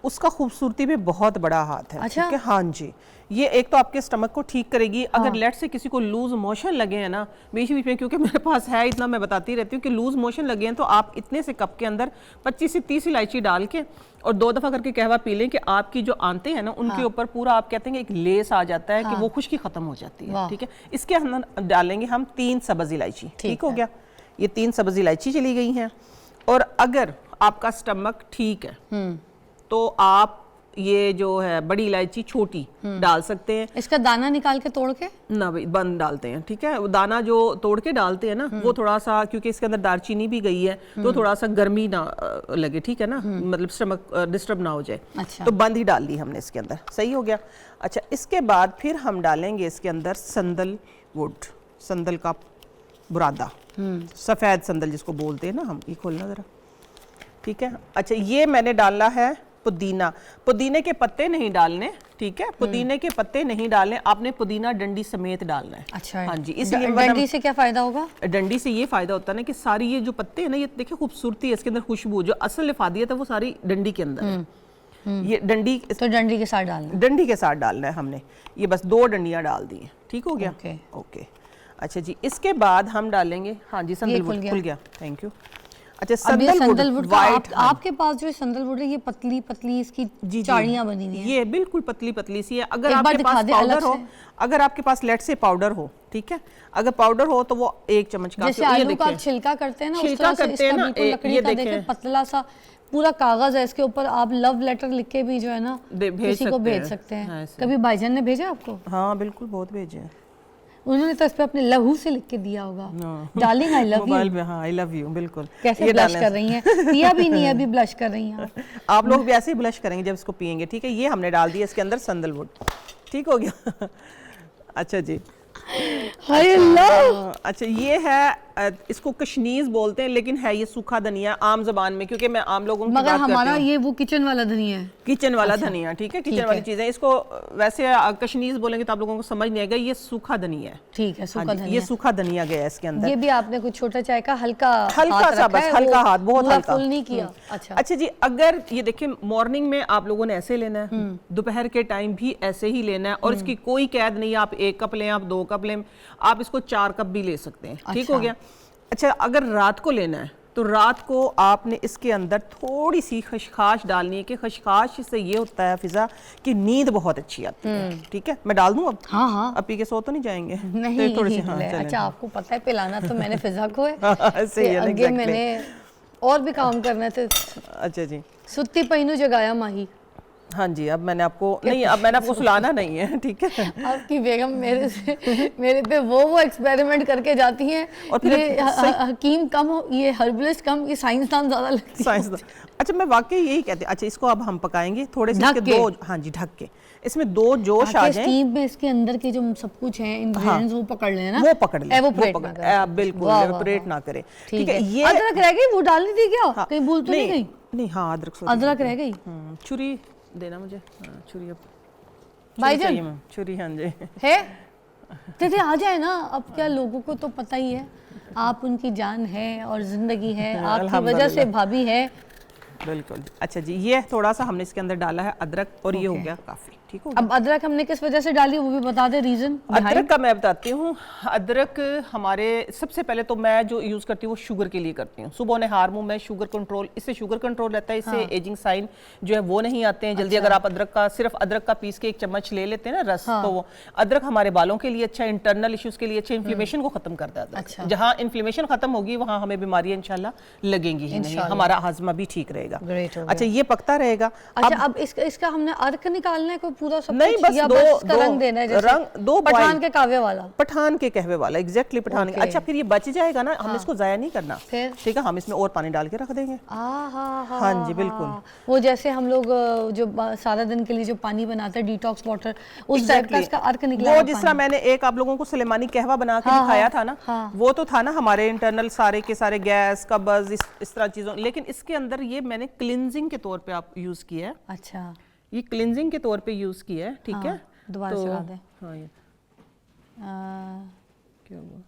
उसका खूबसूरती में बहुत बड़ा हाथ है, ठीक है। हाँ जी, ये एक तो आपके स्टमक को ठीक करेगी। अगर लेट से किसी को लूज मोशन लगे हैं ना बीच बीच में, क्योंकि मेरे पास है इतना, मैं बताती रहती हूँ कि लूज मोशन लगे हैं, तो आप इतने से कप के अंदर 25 से 30 इलायची डाल के और 2 दफ़ा करके कहवा पी लें कि आपकी जो आंतें हैं ना, उनके ऊपर पूरा आप कहते हैं एक लेस आ जाता है, कि वो खुश्की खत्म हो जाती है, ठीक है। इसके अंदर डालेंगे हम 3 सब्ज इलायची, ठीक हो गया। ये 3 सब्ज इलायची चली गई हैं। और अगर आपका स्टमक ठीक है तो आप ये जो है बड़ी इलायची छोटी डाल सकते हैं। इसका दाना निकाल के तोड़ के ना भाई, बंद डालते हैं, ठीक है। दाना जो तोड़ के डालते हैं ना, वो थोड़ा सा, क्योंकि इसके अंदर दालचीनी भी गई है, तो थोड़ा सा गर्मी ना लगे, ठीक है ना, मतलब स्टमक डिस्टर्ब ना हो जाए। अच्छा, तो बंद ही डाल ली हमने इसके अंदर। सही हो गया। अच्छा, इसके बाद फिर हम डालेंगे इसके अंदर संदलवुड, संदल का बुरादा, सफ़ेद संदल जिसको बोलते हैं ना हम। ये खोलना ज़रा, ठीक है। अच्छा, ये मैंने डाला है पुदीना। पुदीने के पत्ते नहीं डालने, ठीक है, पुदीने के पत्ते नहीं डालने, आपने पुदीना डंडी समेत डालना है। अच्छा, हाँ जी। इसलिए डंडी से क्या फायदा होगा? डंडी से ये फायदा होता है ना कि सारी ये जो पत्ते हैं ना, ये देखिए खूबसूरती है इसके अंदर, खुशबू, जो असल इफादियत है वो सारी डंडी के अंदर है। ये डंडी, तो डंडी के साथ डालना, डंडी के साथ डालना है हमने। ये बस 2 डंडियां डाल दी हैं, ठीक हो गया। ओके। अच्छा जी, इसके बाद हम डालेंगे, हाँ जी, सैंडलवुड खुल गया, थैंक यू। अच्छा, सैंडलवुड वाइट, आपके पास जो सैंडलवुड है, ये पतली पतली इसकी चाड़ियां बनी हुई हैं, ये बिल्कुल पतली पतली सी है। अगर आपके पास पाउडर हो, अगर आपके पास लेट से पाउडर हो, ठीक है, अगर पाउडर हो तो वो 1 चम्मच का, जैसे आलू का छिलका करते हैं ना, छिलका करते हैं ना, ये देखें पतला सा पूरा कागज है, इसके ऊपर आप लव लेटर लिख के भी जो है ना किसी को भेज सकते हैं। कभी भाईजान ने भेजा आपको? हाँ बिल्कुल, बहुत भेजे हैं उन्होंने, तो इस पे अपने लहू से लिख के दिया होगा, darling I love you mobile पे। हाँ, आई लव यू, बिल्कुल। कैसे ब्लश कर रही हैं, पिया भी नहीं है अभी, ब्लश कर रही हैं आप लोग भी ऐसे ही ब्लश करेंगे जब इसको पियेंगे, ठीक है। ये हमने डाल दिया इसके अंदर सैंडलवुड, ठीक हो गया। अच्छा जी, हाय अल्लाह। अच्छा, ये है, इसको कशनीज बोलते हैं, लेकिन है ये सूखा धनिया आम जबान में, क्योंकि मैं आम लोगों की बात करती हूं। मगर हमारा ये वो किचन वाला धनिया है, किचन वाला धनिया, ठीक है, किचन वाली चीज़ है। इसको वैसे कशनीज बोलेंगे तो आप लोगों को समझ नहीं आएगा, ये सूखा धनिया है, ठीक है, सूखा धनिया। ये सूखा धनिया गया है इसके अंदर। ये भी आपने कुछ छोटा चाय का हल्का सा, बस हल्का हाथ, बहुत हल्का, फुल नहीं किया। अच्छा जी, अगर ये देखिए मॉर्निंग में आप लोगों ने ऐसे लेना है, दोपहर के टाइम भी ऐसे ही लेना है, और इसकी कोई कैद नहीं है, आप 1 कप लें, आप 2 कप लें, आप इसको 4 कप भी ले सकते हैं, ठीक हो गया। अच्छा, अगर रात को लेना है तो रात को आपने इसके अंदर थोड़ी सी खशखाश डालनी है, कि खशखाश से ये होता है फिजा कि नींद बहुत अच्छी आती है। ठीक है, मैं डाल दूं अब? हाँ हाँ, अब पी के सो तो नहीं जाएंगे? नहीं तो थोड़ी सी, हाँ, अच्छा आपको पता है पिलाना तो मैंने फिजा को है सही है, आगे exactly. मैंने और भी काम करने थे। अच्छा जी, सुत्ती पहनू जगाया माही। हाँ जी, अब मैंने आपको नहीं, अब मैंने आपको सुलाना नहीं है, ठीक है। आपकी बेगम मेरे पे वो एक्सपेरिमेंट करके जाती हैं, और फिर ये हकीम कम हो, ये हर्बलिस्ट कम, ये साइंसदान ज्यादा लगती है। साइंस, अच्छा मैं वाकई यही कहती हूँ। अच्छा, इसको अब हम पकाएंगे थोड़े से, ढक इसके के। दो, हाँ जी, ढक के, इसमें दो जोश आ जाए, स्टीम में इसके अंदर के जो सब कुछ है इंग्रेडिएंट्स वो पकड़ लें ना, वो पकड़ ले, एवोपरेट ना करे। बिल्कुल वाह, एवोपरेट वाह, ना करे। ठीक है। ये अदरक रह गई, वो डालनी थी क्या? हाँ, कहीं भूल तो नहीं गई? नहीं, हाँ अदरक अदरक रह गई। छुरी देना मुझे, हाँ छुरी, अब भाईजान छुरी, हाँ जी है दीदी आ जाए ना। अब क्या, लोगों को तो पता ही है आप उनकी जान है और जिंदगी है, आपकी वजह से भाभी है। बिल्कुल। अच्छा जी, ये थोड़ा सा हमने इसके अंदर डाला है अदरक, और ये हो गया काफी, ठीक हो गया। अब अदरक हमने किस वजह से डाली वो भी बता दे, रीजन अदरक का मैं बताती हूँ। अदरक हमारे सबसे पहले तो मैं जो यूज़ करती हूँ वो शुगर के लिए करती हूँ। सुबह ने हार्मोन में शुगर कंट्रोल, इससे शुगर कंट्रोल रहता है, इससे एजिंग साइन जो है वो नहीं आते हैं जल्दी। अगर आप अदरक का, सिर्फ अदरक का पीस के 1 चम्मच ले लेते हैं ना रस, तो वो अदरक हमारे बालों के लिए अच्छा, इंटरनल इश्यूज के लिए अच्छा, इन्फ्लेमेशन को खत्म करता है अदरक। जहाँ इन्फ्लेमेशन खत्म होगी वहाँ हमें बीमारियां इंशाल्लाह लगेंगी ही नहीं, हमारा हाजमा भी ठीक रहेगा। अच्छा, ये पकता रहेगा। अच्छा, अब इसका हमने अर्क निकालना है कोई पूरा सब नहीं, कुछ, बस या दो इसका रंग देना है, जैसे रंग, दो पठान के कावे वाला, पठान के कहवे वाला, एग्जैक्टली पठान के। अच्छा, फिर ये बच जाएगा ना, हम इसको जाया नहीं करना, फिर ठीक है, हम इसमें और पानी डाल के रख देंगे। हाँ जी, बिल्कुल। वो जैसे हम लोग जो सारा दिन के लिए जो पानी बनाते हैं, डिटॉक्स वाटर, उस टाइप का इसका अर्क निकला। वो जिस तरह मैंने एक आप लोगों को सुलेमानी कहवा बना के दिखाया था ना, वो तो था ना हमारे इंटरनल सारे के सारे गैस, कब्ज, इस तरह चीजों, लेकिन इसके अंदर ये मैंने क्लिनजिंग के तौर पे आप यूज किया है। अच्छा, ये क्लिनजिंग के तौर पे यूज किया है, ठीक है। दोबारा चला दें। हाँ, ये क्या हुआ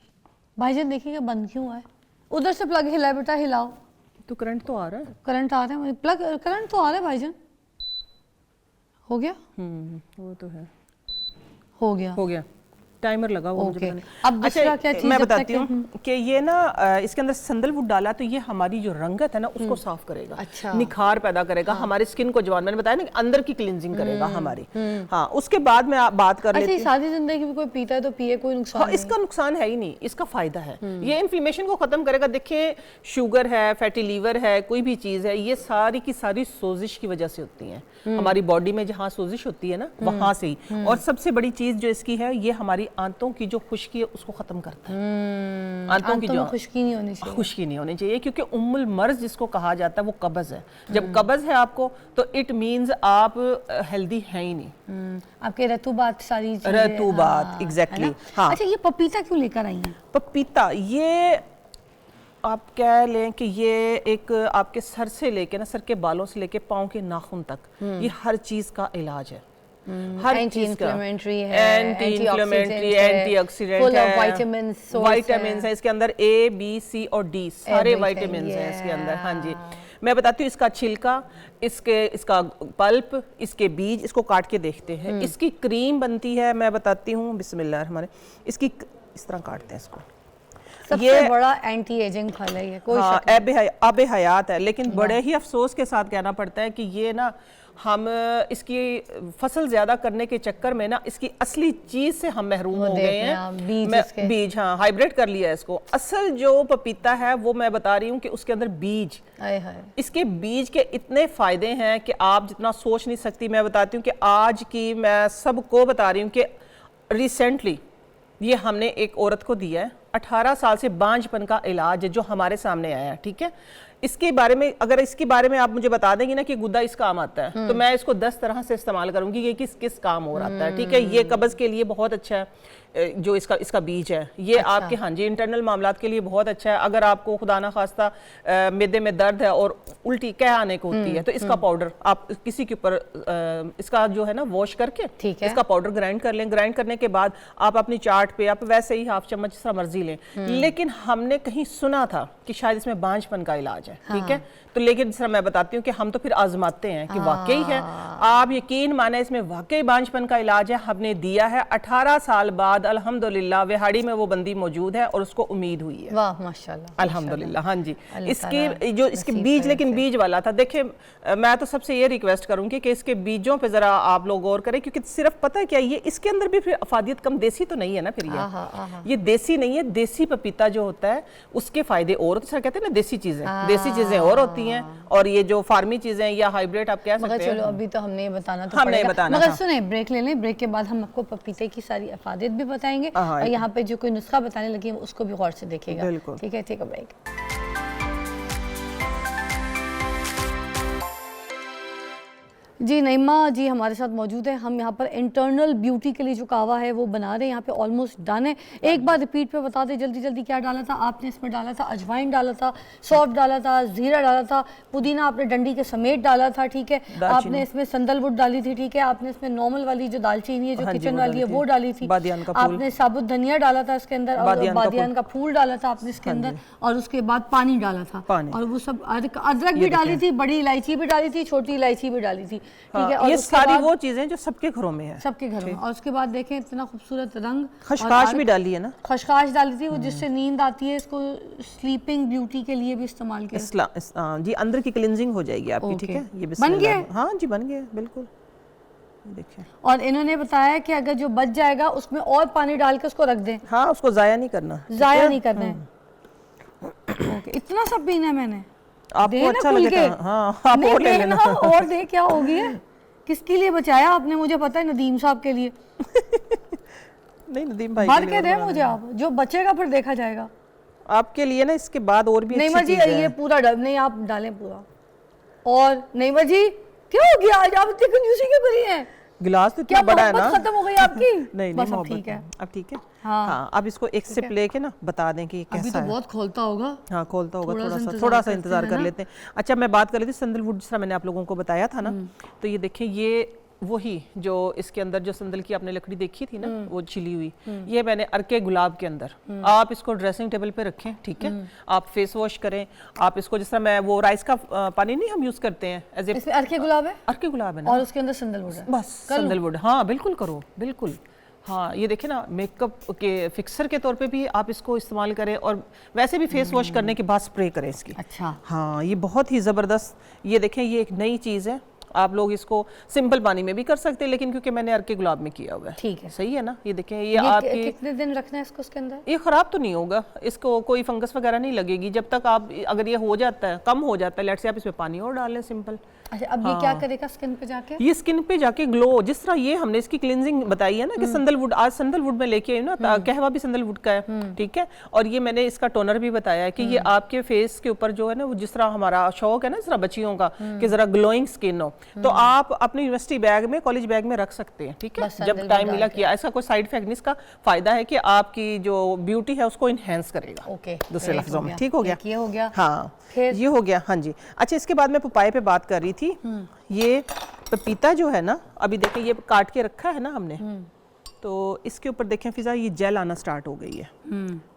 भाईजान, देखिएगा बंद क्यों हुआ है? उधर से प्लग हिला बेटा, हिलाओ। तो करंट तो आ रहा है, करंट आ रहा है, प्लग करंट तो आ रहा है भाईजान। हो गया? वो तो है, हो गया, हो गया। टाइमर लगा हुआ मुझे पता नहीं। अब दूसरा क्या चीज़ मैं बताती हूँ कि ये ना इसके अंदर संदलवुड डाला तो ये हमारी जो रंगत है ना उसको साफ करेगा, अच्छा, निखार पैदा करेगा, हमारे स्किन को जवान, मैंने बताया ना कि अंदर की क्लींजिंग करेगा हमारी। हाँ, उसके बाद में आप बात कर लेते हैं। सारी जिंदगी में कोई पीता है तो पिए, कोई नुकसान हाँ, इसका नुकसान है ही नहीं, इसका फायदा है। ये इन्फ्लेमेशन को खत्म करेगा। देखिए, शुगर है, फैटी लीवर है, कोई भी चीज है, ये सारी की सारी सोजिश की वजह से होती है। हमारी बॉडी में जहाँ सोजिश होती है ना, वहां से ही। और सबसे बड़ी चीज जो इसकी है, ये हमारी आंतों की जो खुश्की है उसको खत्म करता है। आंतों की जो खुश्की नहीं होनी चाहिए, खुश्की नहीं होनी चाहिए, क्योंकि उम्मुल मर्ज जिसको कहा जाता है वो कब्ज है। जब कब्ज है आपको, तो इट मींस आप हेल्दी है ही नहीं। आपके रतूबात सारी चीजें, रतूबात, एग्जैक्टली। हाँ, अच्छा, ये पपीता क्यों लेकर आई हैं? पपीता, ये आप कह लें कि ये एक आपके सर से लेके ना, सर के बालों से लेके पाँव के नाखून तक, ये हर चीज का इलाज है। हर एंटी चीज का, इन्फ्लेमेटरी है, एंटी इन्फ्लेमेटरी, एंटीऑक्सीडेंट फुल है, ऑफ विटामिन्स, विटामिन्स है इसके अंदर, ए बी सी और डी सारे विटामिन्स हैं इसके अंदर। हाँ जी, मैं बताती हूँ। इसका छिलका, इसका पल्प, इसके बीज, इसको काट के देखते हैं। इसकी क्रीम बनती है, मैं बताती हूँ, बिस्मिल्लाह रहमान, इसकी इस तरह काटते हैं इसको। सबसे बड़ा एंटी एजिंग फल है ये, कोई हाँ, अब हयात है। लेकिन बड़े ही अफसोस के साथ कहना पड़ता है कि ये ना, हम इसकी फसल ज्यादा करने के चक्कर में ना, इसकी असली चीज से हम महरूम हो गए हैं। बीज, हाँ, हाइब्रिड कर लिया है इसको। असल जो पपीता है वो मैं बता रही हूँ कि उसके अंदर बीज, इसके बीज के इतने फायदे हैं कि आप जितना सोच नहीं सकती। मैं बताती हूँ कि आज की, मैं सबको बता रही हूँ कि रिसेंटली ये हमने एक औरत को दिया है, 18 साल से बांझपन का इलाज है जो हमारे सामने आया है, ठीक है। इसके बारे में, अगर इसके बारे में आप मुझे बता देंगी ना कि गुद्दा इस काम आता है, तो मैं इसको 10 तरह से इस्तेमाल करूंगी कि किस किस काम और आता है, ठीक है। ये कब्ज के लिए बहुत अच्छा है, जो इसका बीज है ये। अच्छा। आपके, हाँ जी, इंटरनल मामलात के लिए बहुत अच्छा है। अगर आपको खुदा ना खास्ता मैदे में दर्द है और उल्टी कह आने को होती है, तो इसका पाउडर आप किसी के ऊपर इसका जो है ना वॉश करके इसका पाउडर ग्राइंड कर लें। ग्राइंड करने के बाद आप अपनी चाट पे आप वैसे ही हाफ चम्मच जिस तरह मर्जी लें। लेकिन हमने कहीं सुना था कि शायद इसमें बांझपन का इलाज है, ठीक है। तो लेकिन जिस तरह मैं बताती हूँ कि हम तो फिर आजमाते हैं कि वाकई है, आप यकीन माने इसमें वाकई बांझपन का इलाज है, हमने दिया है। 18 साल बाद अल्हम्दुलिल्लाह विहाड़ी में वो बंदी मौजूद है और उसको उम्मीद हुई है। वाह माशाल्लाह अल्हम्दुलिल्लाह। हाँ जी, अल्लाह इसके ताला जो इसके नसीब बीज, करे लेकिन इसे। बीज वाला था। देखिए मैं तो सबसे ये रिक्वेस्ट करूंगी कि इसके बीजों पे जरा आप लोग गौर करें, क्योंकि सिर्फ पता है क्या, ये इसके अंदर भी फिर अफादियत कम, देसी तो नहीं है ना फिर ये देसी नहीं है। देसी पपीता जो होता है उसके फायदे और होते हैं, सर कहते हैं ना देसी चीजें और होती हैं, और ये जो फार्मी चीजें या हाइब्रिड आप कह मगर सकते चलो हैं। अभी तो हमने ये बताना तो हमने पड़ेगा। बताना मगर था। सुने, ब्रेक ले लें, ब्रेक के बाद हम आपको पपीते की सारी अफादियत भी बताएंगे हाँ, और यहाँ पे जो कोई नुस्खा बताने लगी है उसको भी गौर से देखिएगा। बिल्कुल। ठीक है, ठीक है, ब्रेक। जी नईमा जी हमारे साथ मौजूद है। हम यहाँ पर इंटरनल ब्यूटी के लिए जो कावा है वो बना रहे हैं, यहाँ पे ऑलमोस्ट डन है। एक बार रिपीट पे बता दें जल्दी जल्दी, क्या डाला था आपने इसमें? डाला था अजवाइन, डाला था सौंफ, डाला था जीरा, डाला था पुदीना, आपने डंडी के समेत डाला था, ठीक है। आपने इसमें संदलवुड डाली थी, ठीक है। आपने इसमें नॉर्मल वाली जो दालचीनी है जो किचन वाली है वो डाली थी। आपने साबुत धनिया डाला था इसके अंदर, और बादियान का फूल डाला था आपने इसके अंदर, और उसके बाद पानी डाला था, और वो सब अदरक भी डाली थी, बड़ी इलायची भी डाली थी, छोटी इलायची भी डाली थी, ठीक है। और ये सारी वो चीजें जो सबके घरों में है, सबके घरों में। और उसके बाद देखें इतना खूबसूरत रंग, खशखाश भी डाली है ना, खशखाश डाली थी वो जिससे नींद आती है। इसको स्लीपिंग ब्यूटी के लिए भी इस्तेमाल किया जी, अंदर की क्लिनजिंग हो जाएगी आपकी, ठीक है। ये बन गया? हाँ जी बन गया, बिल्कुल। देखिए, और इन्होंने बताया कि अगर जो बच जाएगा उसमें और पानी डाल के उसको रख दें। हाँ, उसको जाया नहीं करना, जाया नहीं करना है। ओके, इतना सब पीना है मैंने? आपको अच्छा लगेगा। हाँ, आप और ले लेना। और दे, क्या हो गया? किसके लिए बचाया आपने? मुझे पता है नदीम साहब के लिए। नहीं, नदीम भाई भर के दे मुझे आप, जो बचेगा फिर देखा जाएगा। आपके लिए ना इसके बाद और भी नहीं जी, ये पूरा नहीं आप डालें पूरा। और नहीं जी, क्या हो गया आज आप इतनी कंजूसी क्यों करी है? गिलास तो इतना बड़ा है ना। खत्म हो गई आपकी? नहीं बस अब मोहब्बत ठीक है, अब ठीक है। हाँ, अब इसको एक सिप लेके ना बता दें कि कैसा अभी तो बहुत खोलता होगा। हाँ, खोलता होगा, थोड़ा सा इंतजार कर लेते हैं। अच्छा, मैं बात कर रही थी संदलवुड, जिस तरह मैंने आप लोगों को बताया था ना, तो ये देखें, ये वही जो इसके अंदर जो संदल की आपने लकड़ी देखी थी ना, वो छिली हुई, ये मैंने अर्के गुलाब के अंदर, आप इसको ड्रेसिंग टेबल पे रखें, ठीक है। आप फेस वॉश करें, आप इसको जिस तरह मैं वो राइस का पानी नहीं हम यूज करते हैं एज ए, इसमें अर्के गुलाब है, अर्के गुलाब है ना, और उसके अंदर संदलवुड है, बस संदलवुड। हाँ बिल्कुल करो, बिल्कुल। हाँ, ये देखें ना, मेकअप के फिक्सर के तौर पे भी आप इसको इस्तेमाल करें, और वैसे भी फेस वॉश करने के बाद स्प्रे करें इसकी। अच्छा, हाँ, ये बहुत ही ज़बरदस्त। ये देखें, ये एक नई चीज़ है, आप लोग इसको सिंपल पानी में भी कर सकते हैं, लेकिन क्योंकि मैंने अर्के गुलाब में किया हुआ है, ठीक है, सही है ना। ये देखें, ये आपकी कितने दिन रखना है इसको उसके अंदर? ये ख़राब तो नहीं होगा, इसको कोई फंगस वगैरह नहीं लगेगी जब तक आप, अगर ये हो जाता है, कम हो जाता है, लेट से आप इसमें पानी और डाल लें सिंपल। अच्छा, अब ये क्या करेगा स्किन पे जाके? ये स्किन पे जाके ग्लो, जिस तरह ये हमने इसकी क्लींजिंग बताई है ना कि संदलवुड, आज संदलवुड में लेके आई ना, कहवा भी संदलवुड का है, ठीक है। और ये मैंने इसका टोनर भी बताया है कि ये आपके फेस के ऊपर जो है ना, वो जिस तरह हमारा शौक है ना, जिस तरह बच्चियों का कि जरा ग्लोइंग स्किन हो, तो आप अपने यूनिवर्सिटी बैग में, कॉलेज बैग में रख सकते हैं, ठीक है। जब टाइम मिला किया, ऐसा कोई साइड इफेक्ट नहीं, इसका फायदा है कि आपकी जो ब्यूटी है उसको इनहेंस करेगा। ओके, दूसरे लफ्जों में, ठीक हो गया, ये हो गया। हाँ, ये हो गया। हाँ जी। अच्छा, इसके बाद मैं पपाये पे बात कर रही थी। ये पपीता जो है ना, अभी देखें, ये काट के रखा है ना हमने, तो इसके ऊपर देखें फिजा, ये जेल आना स्टार्ट हो गई है,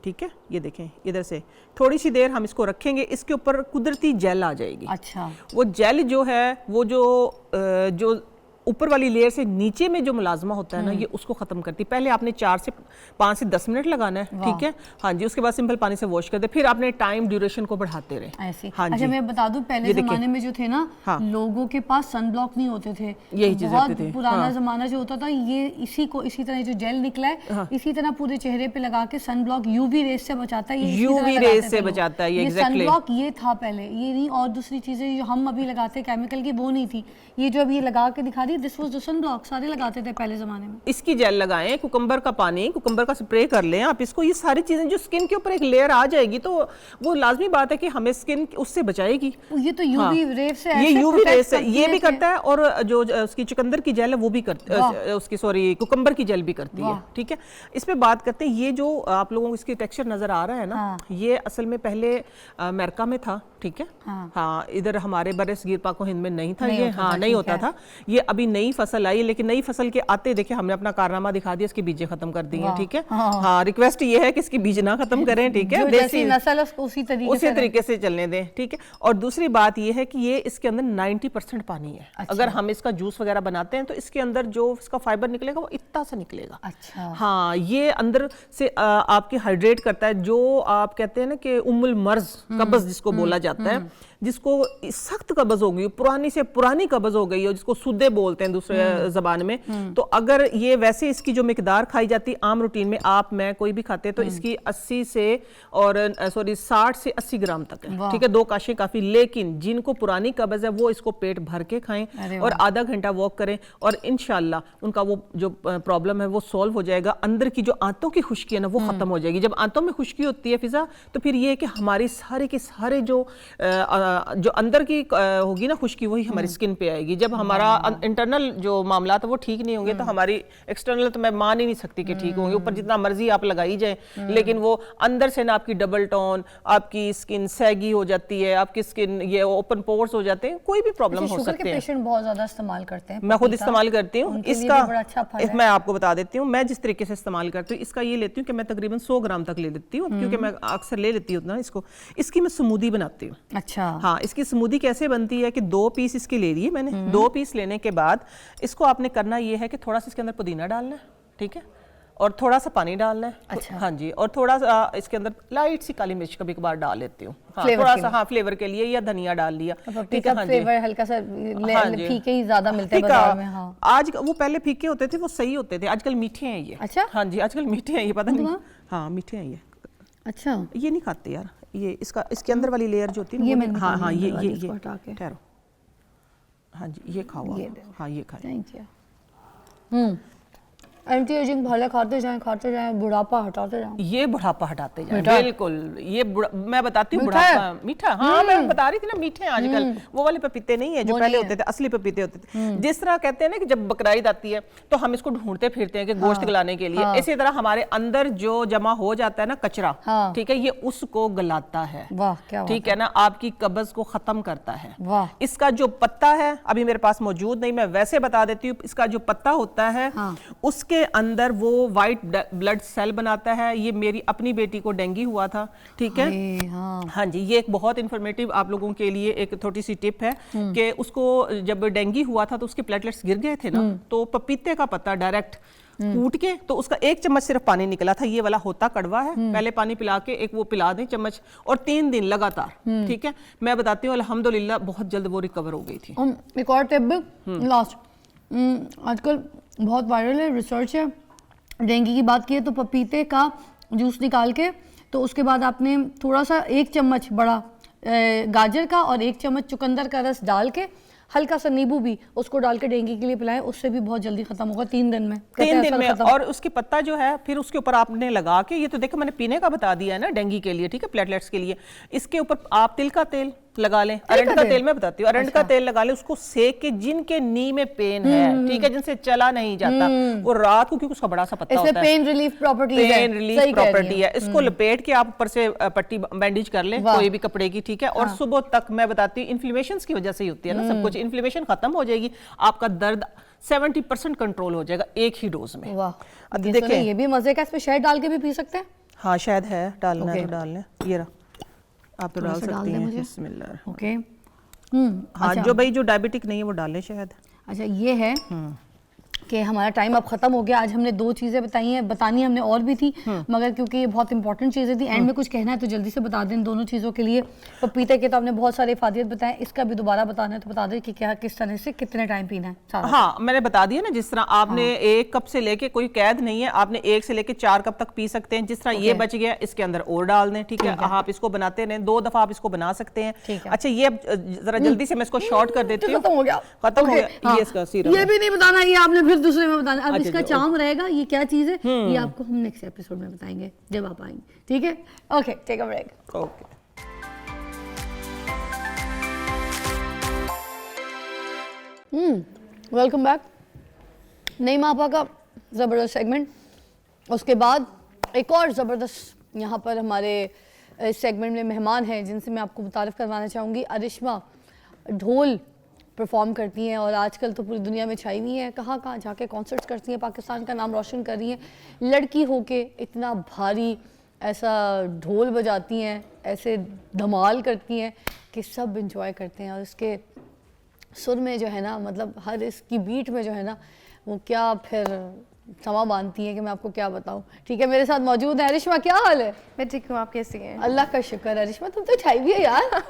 ठीक है। ये देखें, इधर से थोड़ी सी देर हम इसको रखेंगे, इसके ऊपर कुदरती जेल आ जाएगी। अच्छा, वो जेल जो है, वो जो ऊपर वाली लेयर से नीचे में जो मुलाजमा होता है ना, ये उसको खत्म करती है। पहले आपने 4 से 5 से 10 मिनट लगाना है, ठीक है। हाँ जी, उसके बाद सिंपल पानी से वॉश कर दे, फिर आपने टाइम ड्यूरेशन को बढ़ाते रहे ऐसे। हाँ अच्छा, मैं बता दूं, पहले जमाने में जो थे ना, लोगों के पास सनब्लॉक नहीं होते थे, यही चीज बहुत होती थी। पुराना जमाना जो होता था, ये इसी तरह जो जेल निकला है, इसी तरह पूरे चेहरे पे लगा के सनब्लॉक यूवी रेस से बचाता है। यूवी रेस से बचाता है, ये सनब्लॉक ये था पहले, ये नहीं। और दूसरी चीजें जो हम अभी लगाते हैं केमिकल की, वो नहीं थी। ये जो अभी लगा के दिखा दी, दिस वाज द सनब्लॉक, सारे लगाते थे पहले जमाने में। इसकी जेल लगाएं, कुकम्बर का पानी, कुकम्बर का स्प्रे कर लें आप इसको। ये सारी चीजें जो स्किन के ऊपर एक लेयर आ जाएगी, तो वो लाजमी बात है कि हमें स्किन उससे बचाएगी। ये तो यूवी रेस से, ये यूवी रेस से ये भी करता है, और जो उसकी चुकंदर की जेल है वो भी करती है, उसकी सॉरी कुकम्बर की जेल भी करती है, ठीक है। इस पे बात करते हैं, ये जो आप लोगों को इसकी टेक्सचर नजर आ रहा है ना, ये असल में पहले अमेरिका में था, ठीक है। हाँ। हाँ, इधर हमारे बरसगीर पाक हिंद में नहीं था नहीं ये, होता हाँ था, नहीं ठीक होता है। था। ये अभी नई फसल आई, लेकिन नई फसल के आते देखिए हमने अपना कारनामा दिखा दिया, इसकी बीजें खत्म कर दी हैं, वाह। ठीक है। हाँ। हाँ, रिक्वेस्ट ये है कि इसकी बीज ना खत्म करें, ठीक है। जो जैसी नस्ल है उसको उसी तरीके से चलने दें, ठीक है। और दूसरी बात ये है कि ये इसके अंदर 90% पानी है। अच्छा। अगर हम इसका जूस वगैरह बनाते हैं तो इसके अंदर जो इसका फाइबर निकलेगा वो इतना सा निकलेगा। अच्छा। हाँ, ये अंदर से आपकी हाइड्रेट करता है, जो आप कहते हैं ना कि उम्मुल मर्ज कब्ज जिसको बोला जाता है, जिसको सख्त कब्ज हो गई, पुरानी से पुरानी कब्ज हो गई हो, जिसको सुदे बोलते हैं दूसरे जबान में, तो अगर ये वैसे इसकी जो मिकदार खाई जाती आम रूटीन में, आप मैं कोई भी खाते हैं तो इसकी 80 से और 60 से 80 ग्राम तक है, ठीक है। 2 काशे काफी। लेकिन जिनको पुरानी कब्ज है वो इसको पेट भर के खाएं और आधा घंटा वॉक करें और इंशाल्लाह उनका वो जो प्रॉब्लम है वो सॉल्व हो जाएगा। अंदर की जो आंतों की खुश्की है ना वो खत्म हो जाएगी। जब आंतों में खुश्की होती है फिजा, तो फिर ये है कि हमारी सारे के सारे जो अंदर की होगी ना खुश्की, वही हमारी स्किन पे आएगी। जब हमारा इंटरनल जो मामला है वो ठीक नहीं होंगे तो हमारी एक्सटर्नल तो मैं मान ही नहीं सकती कि ठीक होंगे। ऊपर जितना मर्जी आप लगाई जाए, लेकिन वो अंदर से ना आपकी डबल टोन, आपकी स्किन सैगी हो जाती है, आपकी स्किन ये ओपन पोर्स हो जाते हैं, कोई भी प्रॉब्लम हो सकते हैं। पेशेंट बहुत ज्यादा इस्तेमाल करते हैं, मैं खुद इस्तेमाल करती हूँ इसका। बड़ा अच्छा फल है। मैं आपको बता देती हूँ मैं जिस तरीके से इस्तेमाल करती हूँ। इसका ये लेती हूँ कि मैं तकरीबन 100 ग्राम तक ले लेती हूँ, क्योंकि मैं अक्सर ले लेती हूँ ना इसको। इसकी मैं स्मूदी बनाती हूँ। अच्छा। हाँ, इसकी स्मूदी कैसे बनती है कि 2 पीस इसके ले लिए मैंने। 2 पीस लेने के बाद इसको आपने करना ये है कि थोड़ा सा इसके अंदर पुदीना डालना है, ठीक है, और थोड़ा सा पानी डालना है। अच्छा। हाँ जी, और थोड़ा सा इसके अंदर लाइट सी काली मिर्च कभी कभार डाल लेती हूँ, हाँ, फ्लेवर थोड़ा के सा, लिए। हाँ फ्लेवर के लिए, या धनिया डाल लिया, ठीक है। हाँ जी, फ्लेवर हल्का सा हाँ जी। फीके ही ज्यादा मिलते हैं फीका। बाजार में। हाँ, आज वो पहले फीके होते थे, वो सही होते थे, आजकल मीठे हैं ये। अच्छा? हाँ जी, आजकल मीठे हैं ये, पता नहीं। हाँ, मीठे हैं ये। अच्छा, ये नहीं खाते यार, ये इसके अंदर वाली लेयर जो होती है ना, ये वो मैंने नहीं- हाँ हाँ, निकाली ये इसको हटा के। ठहरो। हाँ जी, ये खाओ आप। ये दो। हाँ, ये खाएं। Thank you. एंटी एजिंग भले खाते जाएं, बुढ़ापा हटाते जाएं। ये बुढ़ापा हटाते जाए, मीठा है? बिल्कुल। ये मैं बताती हूँ मीठा है? बुढ़ापा मीठा, हाँ मैं बता रही थी ना, मीठे हैं आजकल। वो वाले पपीते नहीं है जो वो पहले नहीं होते थे, असली पपीते होते थे। जिस तरह कहते हैं ना कि जब बकरीद आती है तो हम इसको ढूंढते फिरते हैं कि गोश्त गलाने के लिए, इसी तरह हमारे अंदर जो जमा हो जाता है ना कचरा, हाँ। ठीक है, ये उसको गलाता है। वाह, क्या बात ठीक है ना, आपकी कब्ज को खत्म करता है। वाह। इसका जो पत्ता है अभी मेरे पास मौजूद नहीं, मैं वैसे बता देती हूँ। इसका जो पत्ता होता है हाँ। उसके अंदर वो वाइट ब्लड सेल बनाता है। ये मेरी अपनी बेटी को डेंगू हुआ था, ठीक है। हाँ। हाँ जी, ये एक बहुत इंफॉर्मेटिव आप लोगों के लिए एक छोटी सी टिप है कि उसको जब डेंगू हुआ था तो उसके प्लेटलेट्स गिर गए थे ना, तो पपीते का पत्ता डायरेक्ट कूट के, तो उसका 1 चम्मच सिर्फ पानी निकला था। ये वाला होता कड़वा है, पहले पानी पिला के एक वो पिला दें चम्मच, और 3 दिन लगातार, ठीक है। मैं बताती हूँ अल्हम्दुलिल्लाह बहुत जल्द वो रिकवर हो गई थी। एक और टिप भी लास्ट, आजकल बहुत वायरल है, रिसर्च है। डेंगू की बात की है तो पपीते का जूस निकाल के, तो उसके बाद आपने थोड़ा सा 1 चम्मच बड़ा गाजर का और 1 चम्मच चुकंदर का रस डाल के, हल्का सा नींबू भी उसको डाल के डेंगू के लिए पिलाएं, उससे भी बहुत जल्दी खत्म होगा 3 दिन में। 3 दिन में। और उसके पत्ता जो है फिर उसके ऊपर आपने लगा के, ये तो देखो मैंने पीने का बता दिया है ना डेंगू के लिए, ठीक है, प्लेटलेट्स के लिए। इसके ऊपर आप तिल का तेल लगा लें, अरंड का तेल मैं बताती हूँ, अरंड का तेल लगा लें, उसको सेक के, जिनके नी में पेन है, ठीक है, जिनसे चला नहीं जाता, वो रात को, क्योंकि उसका बड़ा सा पत्ता होता है, पेन रिलीफ प्रॉपर्टी है, पेन रिलीफ प्रॉपर्टी है, इसको लपेट के आप ऊपर से पट्टी बैंडेज कर लें कोई भी कपड़े की, ठीक है। और सुबह तक मैं बताती हूँ, इन्फ्लेमेशन की वजह से ही होती है ना सब कुछ, इन्फ्लेमेशन खत्म हो जाएगी, आपका दर्द 70% कंट्रोल हो जाएगा एक ही डोज में। वाह, देखिए ये भी मजे का, इसमें शहद डाल के भी पी सकते हैं। हाँ, शहद है, डालना है तो डाल लें, ये रहा, आप तो डाल सकती हैं। बिस्मिल्लाह। ओके। हाँ, जो भाई जो डायबिटिक नहीं है वो डालें शहद। अच्छा, ये है कि हमारा टाइम अब खत्म हो गया। आज हमने 2 चीज़ें बताई हैं, बतानी हमने और भी थी, मगर क्योंकि ये बहुत इंपॉर्टेंट चीज़ें थी, एंड में कुछ कहना है तो जल्दी से बता दें दोनों चीज़ों के लिए। पपीते के तो आपने बहुत सारे फायदे बताए, इसका भी दोबारा बताना है तो बता दें कि क्या, किस तरह से, कितने टाइम पीना है सारा। हाँ, मैंने बता दिया ना, जिस तरह आपने 1 कप से लेके, कोई कैद नहीं है, आपने 1 से लेके 4 कप तक पी सकते हैं। जिस तरह ये बच गया, इसके अंदर और डाल दें, ठीक है। आप इसको बनाते रहें, 2 दफा आप इसको बना सकते हैं। अच्छा, ये जरा जल्दी से मैं इसको शॉर्ट कर देती हूँ। खत्म हो गया, खत्म हो गया। ये इसका सीरम, ये भी नहीं बताना, ये आपने फिर दूसरे में बताना। अब इसका चार्म रहेगा, ये क्या चीज़ है, ये आपको हम नेक्स्ट एपिसोड में बताएंगे जब आप आएंगे, ठीक है। Okay, take a break. Okay. Welcome back. नई मापा का ज़बरदस्त सेगमेंट, उसके बाद एक और ज़बरदस्त यहाँ पर हमारे इस सेगमेंट में मेहमान हैं जिनसे मैं आपको मुतारिफ़ करवाना चाहूँगी। अरिश्मा ढोल परफॉर्म करती हैं और आजकल तो पूरी दुनिया में छाई हुई हैं, कहाँ कहाँ जाके कॉन्सर्ट्स करती हैं, पाकिस्तान का नाम रोशन कर रही हैं। लड़की होके इतना भारी ऐसा ढोल बजाती हैं, ऐसे धमाल करती हैं कि सब इंजॉय करते हैं और इसके सुर में जो है ना, मतलब हर इसकी बीट में जो है ना, वो क्या फिर समा बांधती है कि मैं आपको क्या बताऊं। ठीक है, मेरे साथ मौजूद है अरिश्मा। क्या हाल है? मैं ठीक हूँ, आप कैसी हैं? अल्लाह का शुक्र है। अरिश्मा तुम तो छाई भी है यार।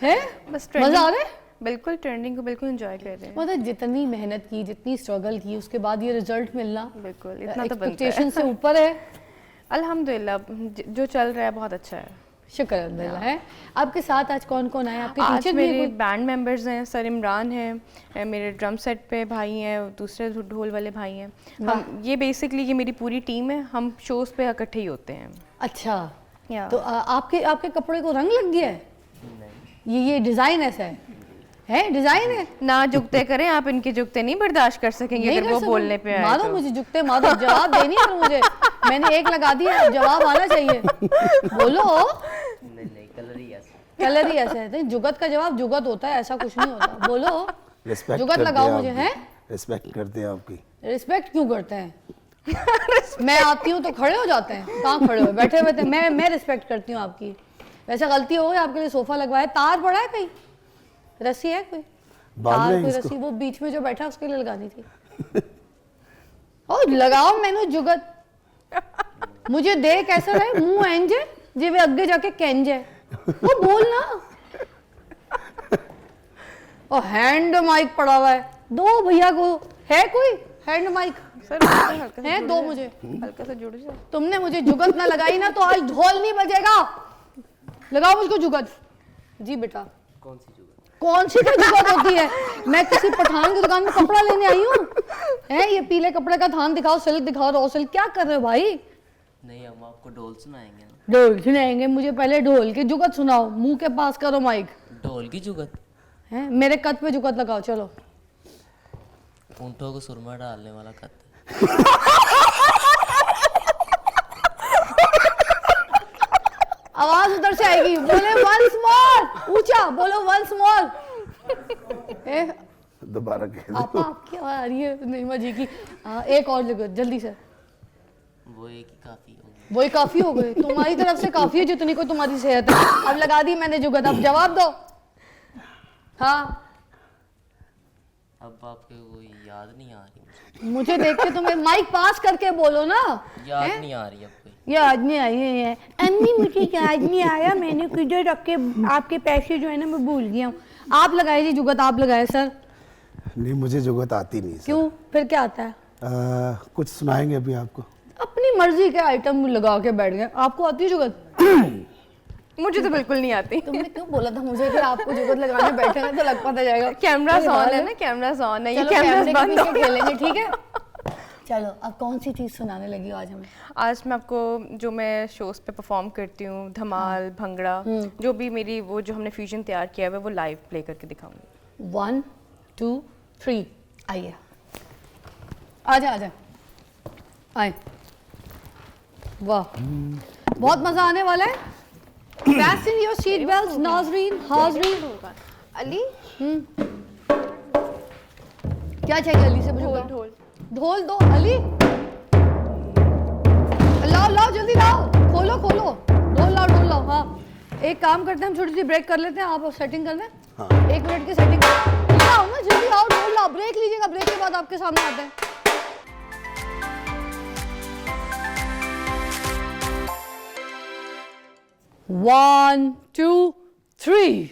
है बस मजा आ रहा है? बिल्कुल ट्रेंडिंग को बिल्कुल एंजॉय कर रहे हैं। मतलब जितनी मेहनत की, जितनी स्ट्रगल की, उसके बाद ये रिजल्ट मिलना बिल्कुल, इतना तो बनता एक्सपेक्टेशन है। से ऊपर है। अल्हम्दुलिल्लाह जो चल रहा है बहुत अच्छा है। शुक्र अल्हम्दुलिल्लाह है। आपके साथ आज कौन कौन आए? आपके आज टीचर भी मेरे हैं कोई? बैंड मेंबर्स हैं, सर इमरान हैं, मेरे ड्रम सेट पे भाई हैं, दूसरे ढोल वाले भाई हैं। हम ये बेसिकली ये मेरी पूरी टीम है, हम शोज़ पे इकट्ठे ही होते हैं। अच्छा, या। तो आपके आपके कपड़े को रंग लग गया है? ये डिजाइन ऐसा है डिजाइन है? ना जुगते करें आप, इनके जुगते नहीं बर्दाश्त कर सकेंगे नहीं अगर कर वो सकूं। बोलने पे आए मारो तो। मुझे जुगते मारो, जवाब देनी है मुझे। मैंने एक लगा दिया, अब जवाब आना चाहिए। बोलो। नहीं कलर ही ऐसा। कलर ही ऐसा है। नहीं, जुगत का जवाब जुगत होता है, ऐसा कुछ नहीं होता। बोलो। रिस्पेक्ट जुगत करते लगाओ हैं मुझे। आपकी। हैं? रिस्पेक्ट करते हैं आपकी। रिस्पेक्ट क्यों करते हैं? मैं आती हूँ तो खड़े हो जाते हैं। कहाँ खड़े हो? बैठे बैठे मैं रिस्पेक्ट करती हूँ आपकी। वैसे गलती हो गई, आपके लिए सोफा लगवाया, तार पड़ा है कहीं, रस्सी है कोई? बांध तार लें कोई इसको। रस्सी वो बीच में जो बैठा उसके लिए लगानी थी। और लगाओ मैंने जुगत। मुझे देख ऐसा रहे मुंह एंजे जे वे अगे जाके केंजे। वो बोलना। और हैंड माइक पड़ा हुआ है, दो भैया को। है कोई हैंड माइक? सर हल्का है, दो मुझे। हल्का सा जुड़ जाओ। तुमने मुझे जुगत ना लगाई ना तो आज ढोल नहीं बजेगा। लगाओ मुझको जुगत। जी बेटा। कौन सी जुगत? कौन सी तो जुगत होती है? मैं किसी पठान की दुकान में कपड़ा लेने आई हूँ। है ये पीले कपड़े का थान दिखाओ, सिल्क दिखाओ, रॉ सिल्क। क्या कर रहे हो भाई? नहीं हम आपको ढोल सुनाएंगे ना। ढोल सुनाएंगे? मुझे पहले ढोल की जुगत सुनाओ। मुंह के पास करो माइक। ढोल की जुगत? है मेरे कद पे जुगत लगाओ। चलो। ऊँटों को सुरमा डालने वाला कत। आवाज उधर से आएगी। बोले वंस मोर, ऊंचा बोलो वंस मोर। दोबारा कह दो। आप क्या आ रही है नईमा जी की? एक और लिखो जल्दी से। वो एक ही काफी होगी। वही काफी हो गए? तुम्हारी तरफ से काफी है जितनी को तुम्हारी सेहत है। अब लगा दी मैंने जुगत, अब जवाब दो। हाँ, अब आपके वो याद नहीं आ रही मुझे देख के तुम्हें माइक पास करके बोलो ना। याद हैं? नहीं आ रही अब कोई। याद नहीं आई है अम्मी, मुझे याद नहीं आया, मैंने किधर रख के आपके पैसे जो है ना मैं भूल गया हूँ। आप लगाए जी जुगत, आप लगाए सर। नहीं मुझे जुगत आती नहीं सर। क्यों? फिर क्या आता है? कुछ सुनाएंगे अभी आपको। अपनी मर्जी के आइटम लगा के बैठ गए। आपको आती है जुगत? मुझे तो बिल्कुल नहीं आती। तुमने क्यों बोला था मुझे कि आपको जुगत लगाने बैठे ना तो लग पता जाएगा। कैमरास ऑन है ना, कैमरास ऑन है। ये चलो कैमरास कैमरे के बंद पीछे खेलेंगे, ठीक है? चलो अब कौन सी चीज सुनाने लगी हो आज हमें? आज मैं आपको जो मैं शोज पे परफॉर्म करती हूँ, धमाल, भंगड़ा, जो भी मेरी वो जो हमने फ्यूजन तैयार किया है वो लाइव प्ले करके दिखाऊंगी। 1 2 3 आइए। आजा आजा आए। वाह, बहुत मजा आने वाला है। Fasten your seat belts, नाज़रीन, हाज़रीन। अली क्या चाहिए अली से? मुझे ढोल बताओ। ढोल ढोल दो अली। लाओ लाओ जल्दी लाओ, खोलो खोलो, ढोल लाओ। हाँ, एक काम करते हैं, हम छोटी सी ब्रेक कर लेते हैं। आप सेटिंग कर लें। हाँ। 1 मिनट की सेटिंग लाओ ना, जल्दी आओ, ढोल लाओ। ब्रेक लीजिएगा, ब्रेक के बाद आपके सामने आते हैं। 1 2 3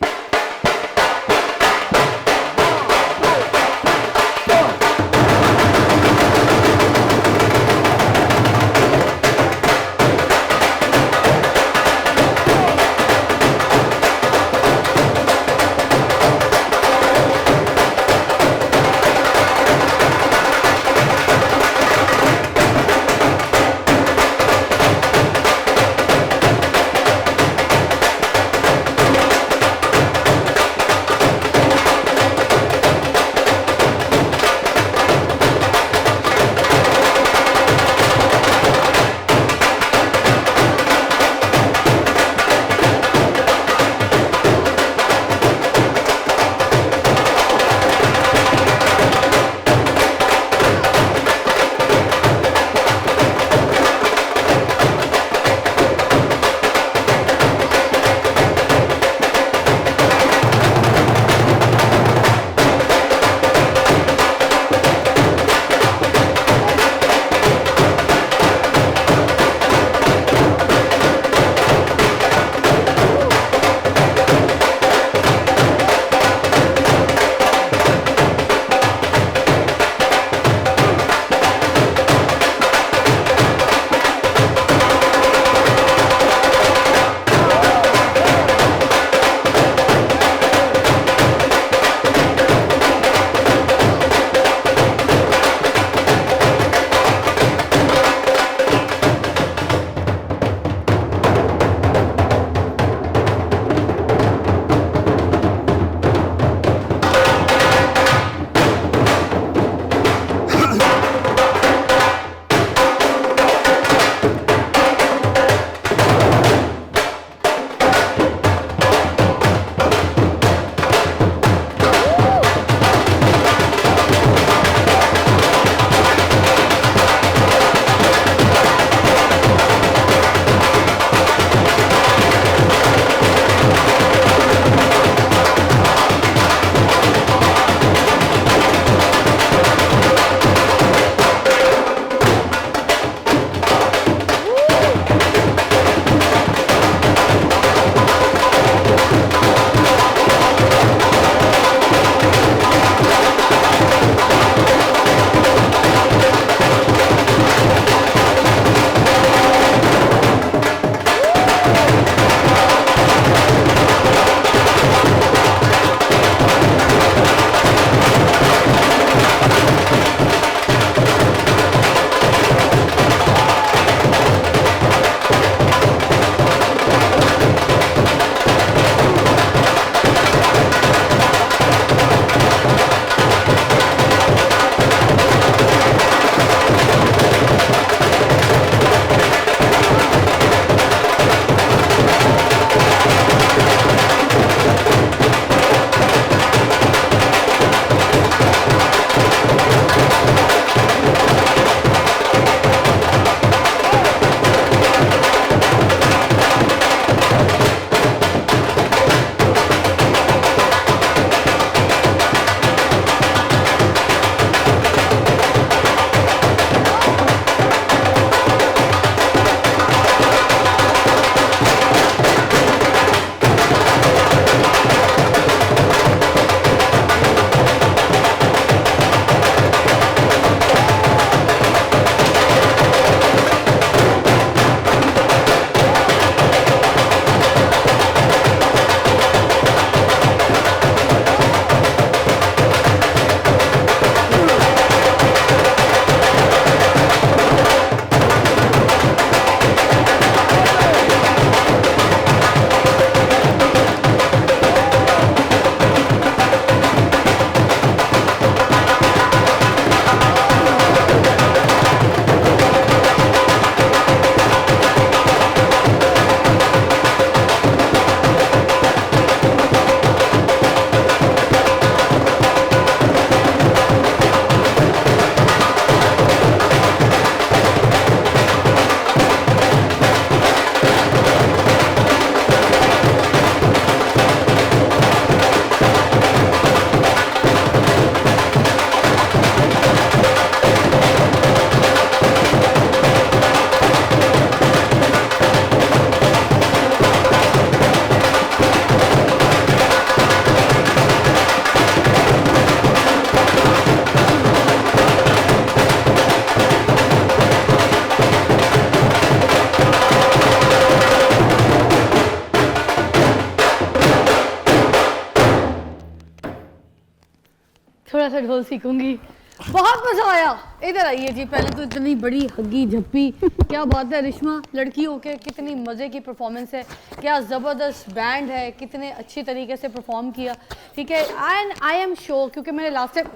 ढोल सीखूंगी। बहुत मजा आया। इधर आइए जी, पहले तो इतनी बड़ी हग्गी झप्पी, क्या बात है रिश्मा, लड़की होके कितनी मज़े की परफॉर्मेंस है, क्या ज़बरदस्त बैंड है, कितने अच्छी तरीके से परफॉर्म किया, ठीक है। एंड आई एम श्योर, क्योंकि मैंने लास्ट टाइम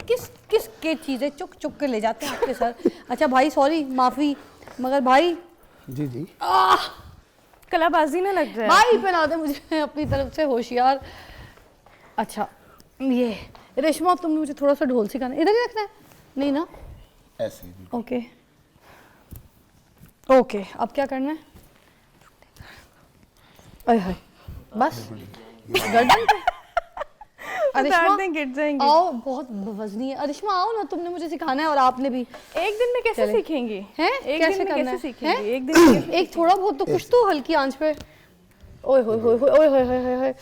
किस के चीज़ें चुक चुक के ले जाते हैं आपके सर। अच्छा भाई सॉरी, माफ़ी, मगर भाई जी जी कलाबाजी ना लग जाए। भाई पहना दे मुझे अपनी तरफ से, होशियार। अच्छा ये रेशमा, तुमने मुझे थोड़ा सा ढोल सिखाना, इधर ही रखना है नहीं ना? ऐसे ही। ओके ओके, अब क्या करना है? अरे हाय, बस गर्दन पे। उतार दें, गिर जाएंगे। आओ, बहुत वजनी है। अरिश्मा आओ ना, तुमने मुझे सिखाना है और आपने भी। एक दिन में कैसे चले। सीखेंगे? हैं? एक कैसे दिन में करना कैसे है? सीखेंगे? हैं? एक दिन में कैसे एक थोड़ा बहुत तो कुछ तो हल्की आंच पे। ओए होए होए होए होए होए होए होए।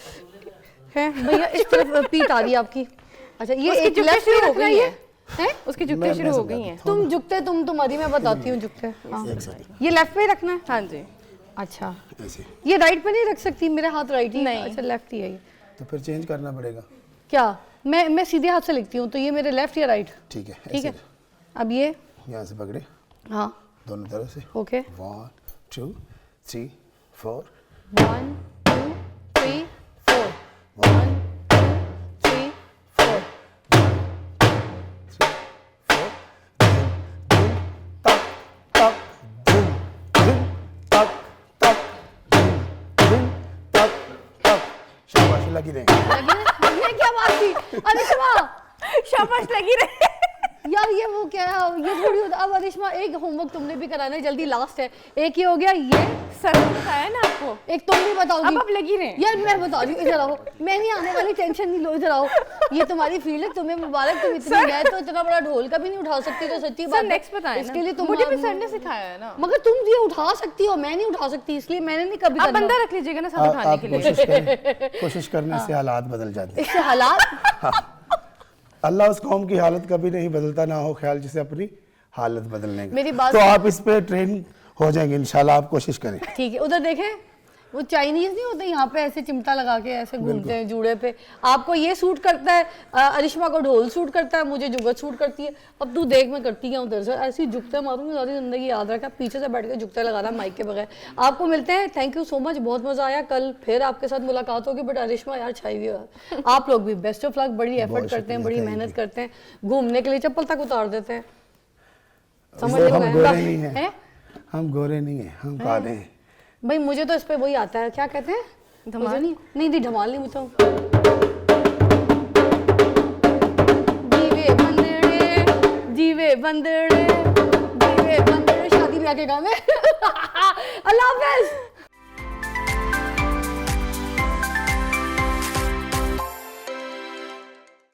हैं भैया, इस तरफ पीठ आ रही है आपकी। अच्छा ये उसकी एक जुगतें लेफ्ट शुरू में हो रखना गई है, हैं? हैं? उसकी जुगतें मैं शुरू हो समझा गई था। हैं। तुम झुकते, तुम तुम्हारी, मैं बताती हूँ झुकते। हाँ। ये लेफ्ट पे ही रखना है? हाँ जी। अच्छा, ऐसे। ये राइट पे नहीं रख सकती? मेरा हाथ राइट ही है। नहीं। अच्छा लेफ्ट ही है ये। तो फिर चेंज करना पड़ेगा। क्या? मैं सीधे हाथ से लिखती हूँ, तो ये मेरे लेफ्ट या राइट? ठीक है। ठीक है। ऐसे। अब ये, यहाँ से पकड़े हाँ दोनों तरफ से। ओके। 1 2 3 4 1 2 3 4 1 2 3 4। 4 तक तक धुम धुम तक तक धुम तक तक। शाबाश लगी रहे। ये क्या बात थी अरिश्मा? शाबाश लगी रहे। यार ये वो क्या है, ये थोड़ी होता। अब अरिश्मा एक होमवर्क तुमने भी कराना है, जल्दी लास्ट है। एक ये हो गया, ये सर ने बताया ना आपको। एक तुम भी बताओगी। अब आप लगी रहे। यार मैं बता रही हूँ, इधर आओ, मैं नहीं आने वाली, टेंशन नहीं लो, इधर आओ। ये तुम्हारी फील्ड है, तुम्हें मुबारक। तुम इतनी मैं तो इतना बड़ा ढोल का भी नहीं उठा सकती, तो सच्ची बात सर है। नेक्स्ट बताएं इसके लिए तुम, मुझे भी सर ने सिखाया है ना। मगर तुम ये उठा सकती हो, मैं नहीं उठा सकती, इसलिए मैंने नहीं कभी आप करना। बंदा रख लीजिएगा ना साथ उठाने आप के लिए। कोशिश करने से हालात बदल जाते हैं। इससे हालात अल्लाह उस कौम की हालत कभी नहीं बदलता, ना हो ख्याल जिसे अपनी हालत बदलने का। मेरी बात तो आप इस पे ट्रेन हो जाएंगे इंशाल्लाह, आप कोशिश करें। ठीक है। उधर देखें, वो चाइनीज नहीं होते, यहाँ पे ऐसे चिमटा लगा के ऐसे घूमते हैं जूड़े पे। आपको ये सूट करता है, अरिश्मा को ढोल सूट करता है, मुझे जुगत सूट करती है। अब तू देख मैं करती क्या उधर से, ऐसी जुगते मारूंगी सारी जिंदगी, याद रखा। पीछे से बैठ के जुगते लगाना माइक के बगैर। आपको मिलते हैं, थैंक यू सो मच, बहुत मजा आया। कल फिर आपके साथ मुलाकात होगी। बट अरिश्मा यार छाई हुई है। आप लोग भी बेस्ट ऑफ लक, बड़ी एफर्ट करते हैं, बड़ी मेहनत करते हैं, घूमने के लिए चप्पल तक उतार देते हैं। समझ हम रहे गोरे हो? नहीं हैं। हैं? हम गोरे नहीं हैं, हम काले हैं। भाई मुझे तो इस पे वही आता है, क्या कहते हैं, धमाल? मुझे नहीं धमाल नहीं, मुझे जीवे बंदड़े शादी ब्याह के गाने। अल्लाह हाफिज।